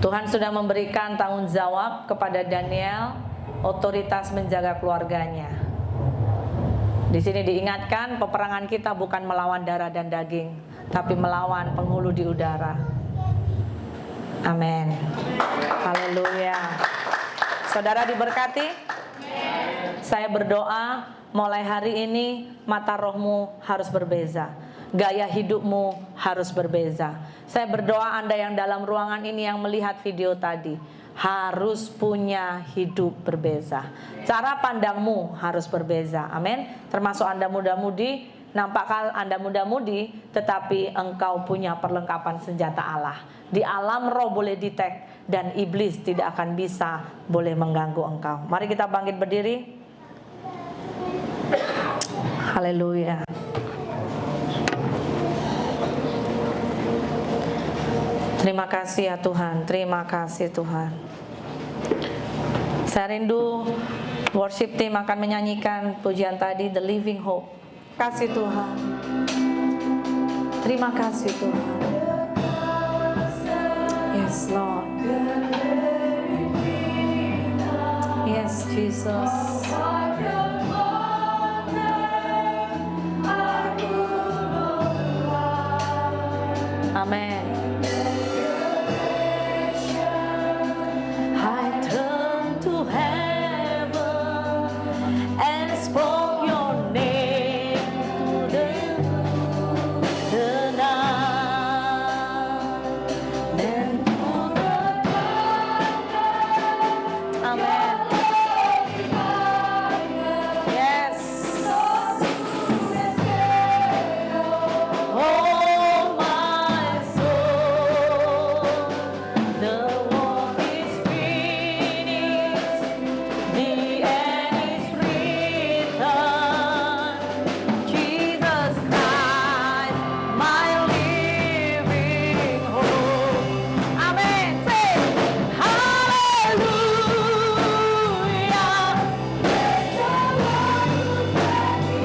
Tuhan sudah memberikan tanggung jawab kepada Daniel, otoritas menjaga keluarganya. Di sini diingatkan, peperangan kita bukan melawan darah dan daging, tapi melawan penghulu di udara. Amin. Haleluya. Saudara diberkati? Saya berdoa, mulai hari ini mata rohmu harus berbeza, gaya hidupmu harus berbeza. Saya berdoa Anda yang dalam ruangan ini yang melihat video tadi harus punya hidup berbeza. Cara pandangmu harus berbeza. Amin. Termasuk Anda muda-mudi, nampak Anda muda-mudi, tetapi engkau punya perlengkapan senjata Allah. Di alam roh boleh detect, dan iblis tidak akan bisa boleh mengganggu engkau. Mari kita bangkit berdiri. Haleluya. Terima kasih ya Tuhan, terima kasih Tuhan. Saya rindu worship team akan menyanyikan pujian tadi, The Living Hope. Kasih Tuhan. Terima kasih Tuhan. Yes Lord. Yes Jesus. Amen. I turn to heaven and spoke your name to the night, then to the darkness. Amen. Yes. Oh my soul, the war is finished, the end is written. Jesus Christ, my living hope. Amen. Say hallelujah.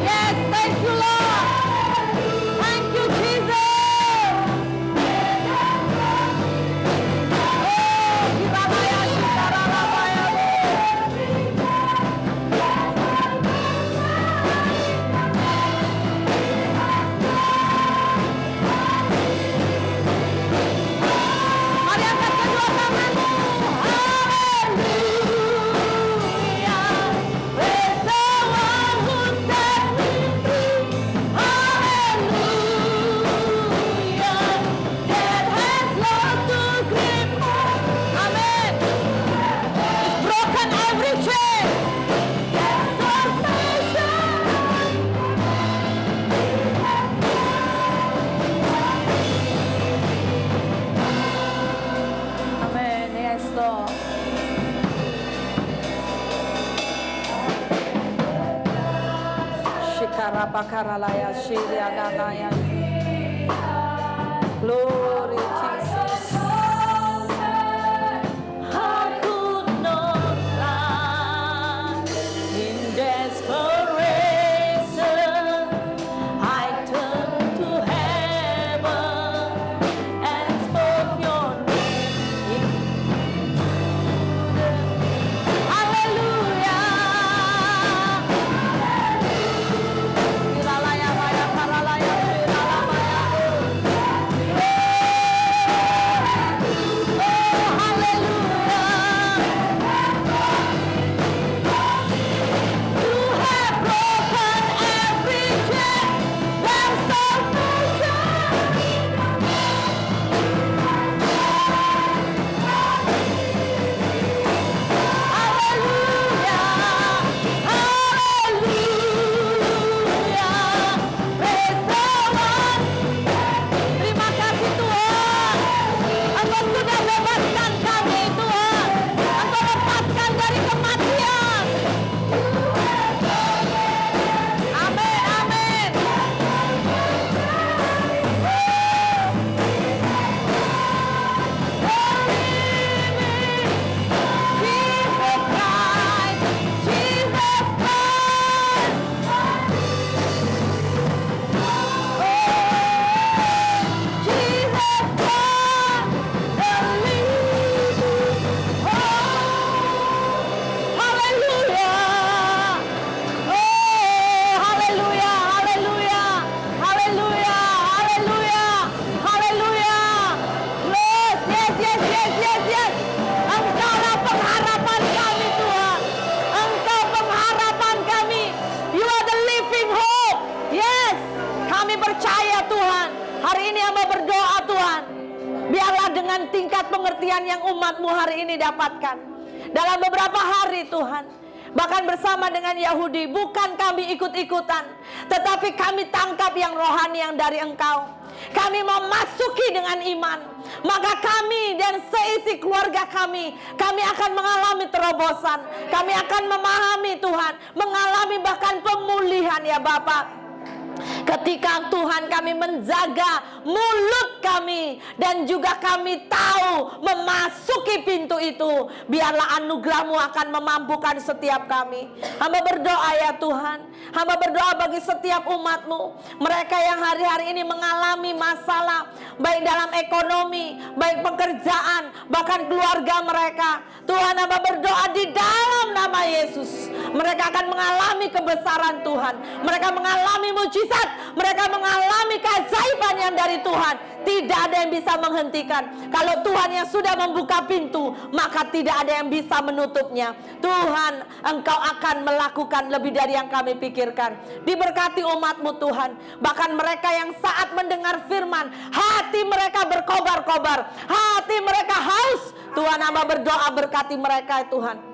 Yes, thank you Lord. Thank you Jesus. Mari angkat kedua tanganmu. Haleluya. Praise the one who set me free. Haleluya. Death has lost to grip. Amen. It's broken every chain. Amen. Yes, Lord. Shikara bakaralaya shiriaganaya. Glory Jesus. I could not stand in desperation. I turned to heaven and spoke your name. Hallelujah. Iralaya, maya, karalaya, iralamaya. berkat pengertian yang umat-Mu hari ini dapatkan. Dalam beberapa hari Tuhan, bahkan bersama dengan Yahudi, bukan kami ikut-ikutan, tetapi kami tangkap yang rohani yang dari Engkau. Kami memasuki dengan iman, maka kami dan seisi keluarga kami akan mengalami terobosan. Kami akan memahami Tuhan, mengalami bahkan pemulihan ya Bapa. Ketika Tuhan kami menjaga mulut kami dan juga kami tahu memasuki pintu itu, biarlah anugerah-Mu akan memampukan setiap kami. Hamba berdoa ya Tuhan, hamba berdoa bagi setiap umat-Mu, mereka yang hari-hari ini mengalami masalah, baik dalam ekonomi, baik pekerjaan, bahkan keluarga mereka. Tuhan, hamba berdoa di dalam nama Yesus, mereka akan mengalami kebesaran Tuhan, mereka mengalami mujizat, mereka mengalami keajaiban yang dari Tuhan. Tidak ada yang bisa menghentikan. Kalau Tuhan yang sudah membuka pintu, maka tidak ada yang bisa menutupnya. Tuhan, Engkau akan melakukan lebih dari yang kami pikirkan. Diberkati umat-Mu Tuhan. Bahkan mereka yang saat mendengar firman, hati mereka berkobar-kobar, hati mereka haus. Tuhan, hamba berdoa berkati mereka Tuhan.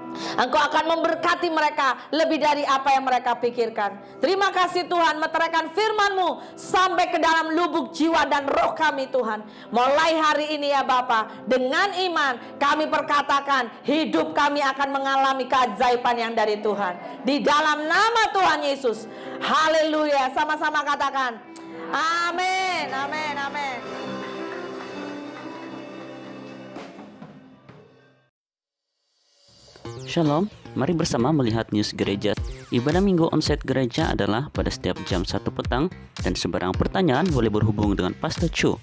Engkau akan memberkati mereka lebih dari apa yang mereka pikirkan. Terima kasih Tuhan, meteraikan firman-Mu sampai ke dalam lubuk jiwa dan roh kami Tuhan. Mulai hari ini ya Bapa, dengan iman kami perkatakan hidup kami akan mengalami keajaiban yang dari Tuhan. Di dalam nama Tuhan Yesus. Haleluya. Sama-sama katakan amin, amin, amin. Shalom, mari bersama melihat news gereja. Ibadah minggu onsite gereja adalah pada setiap jam 1 petang dan sembarang pertanyaan boleh berhubung dengan Pastor Chu.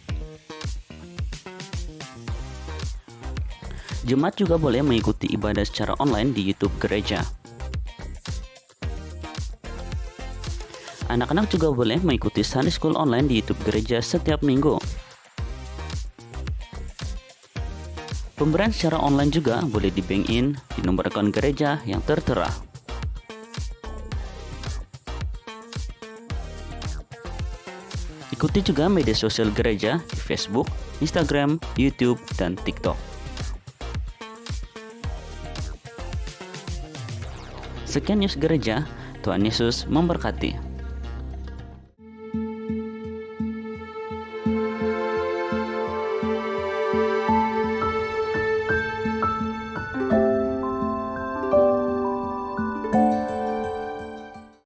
Jemaat juga boleh mengikuti ibadah secara online di YouTube gereja. Anak-anak juga boleh mengikuti Sunday School online di YouTube gereja setiap minggu. Pemberian secara online juga boleh di bank in di nomor akun gereja yang tertera. Ikuti juga media sosial gereja di Facebook, Instagram, YouTube, dan TikTok. Sekian news gereja, Tuhan Yesus memberkati.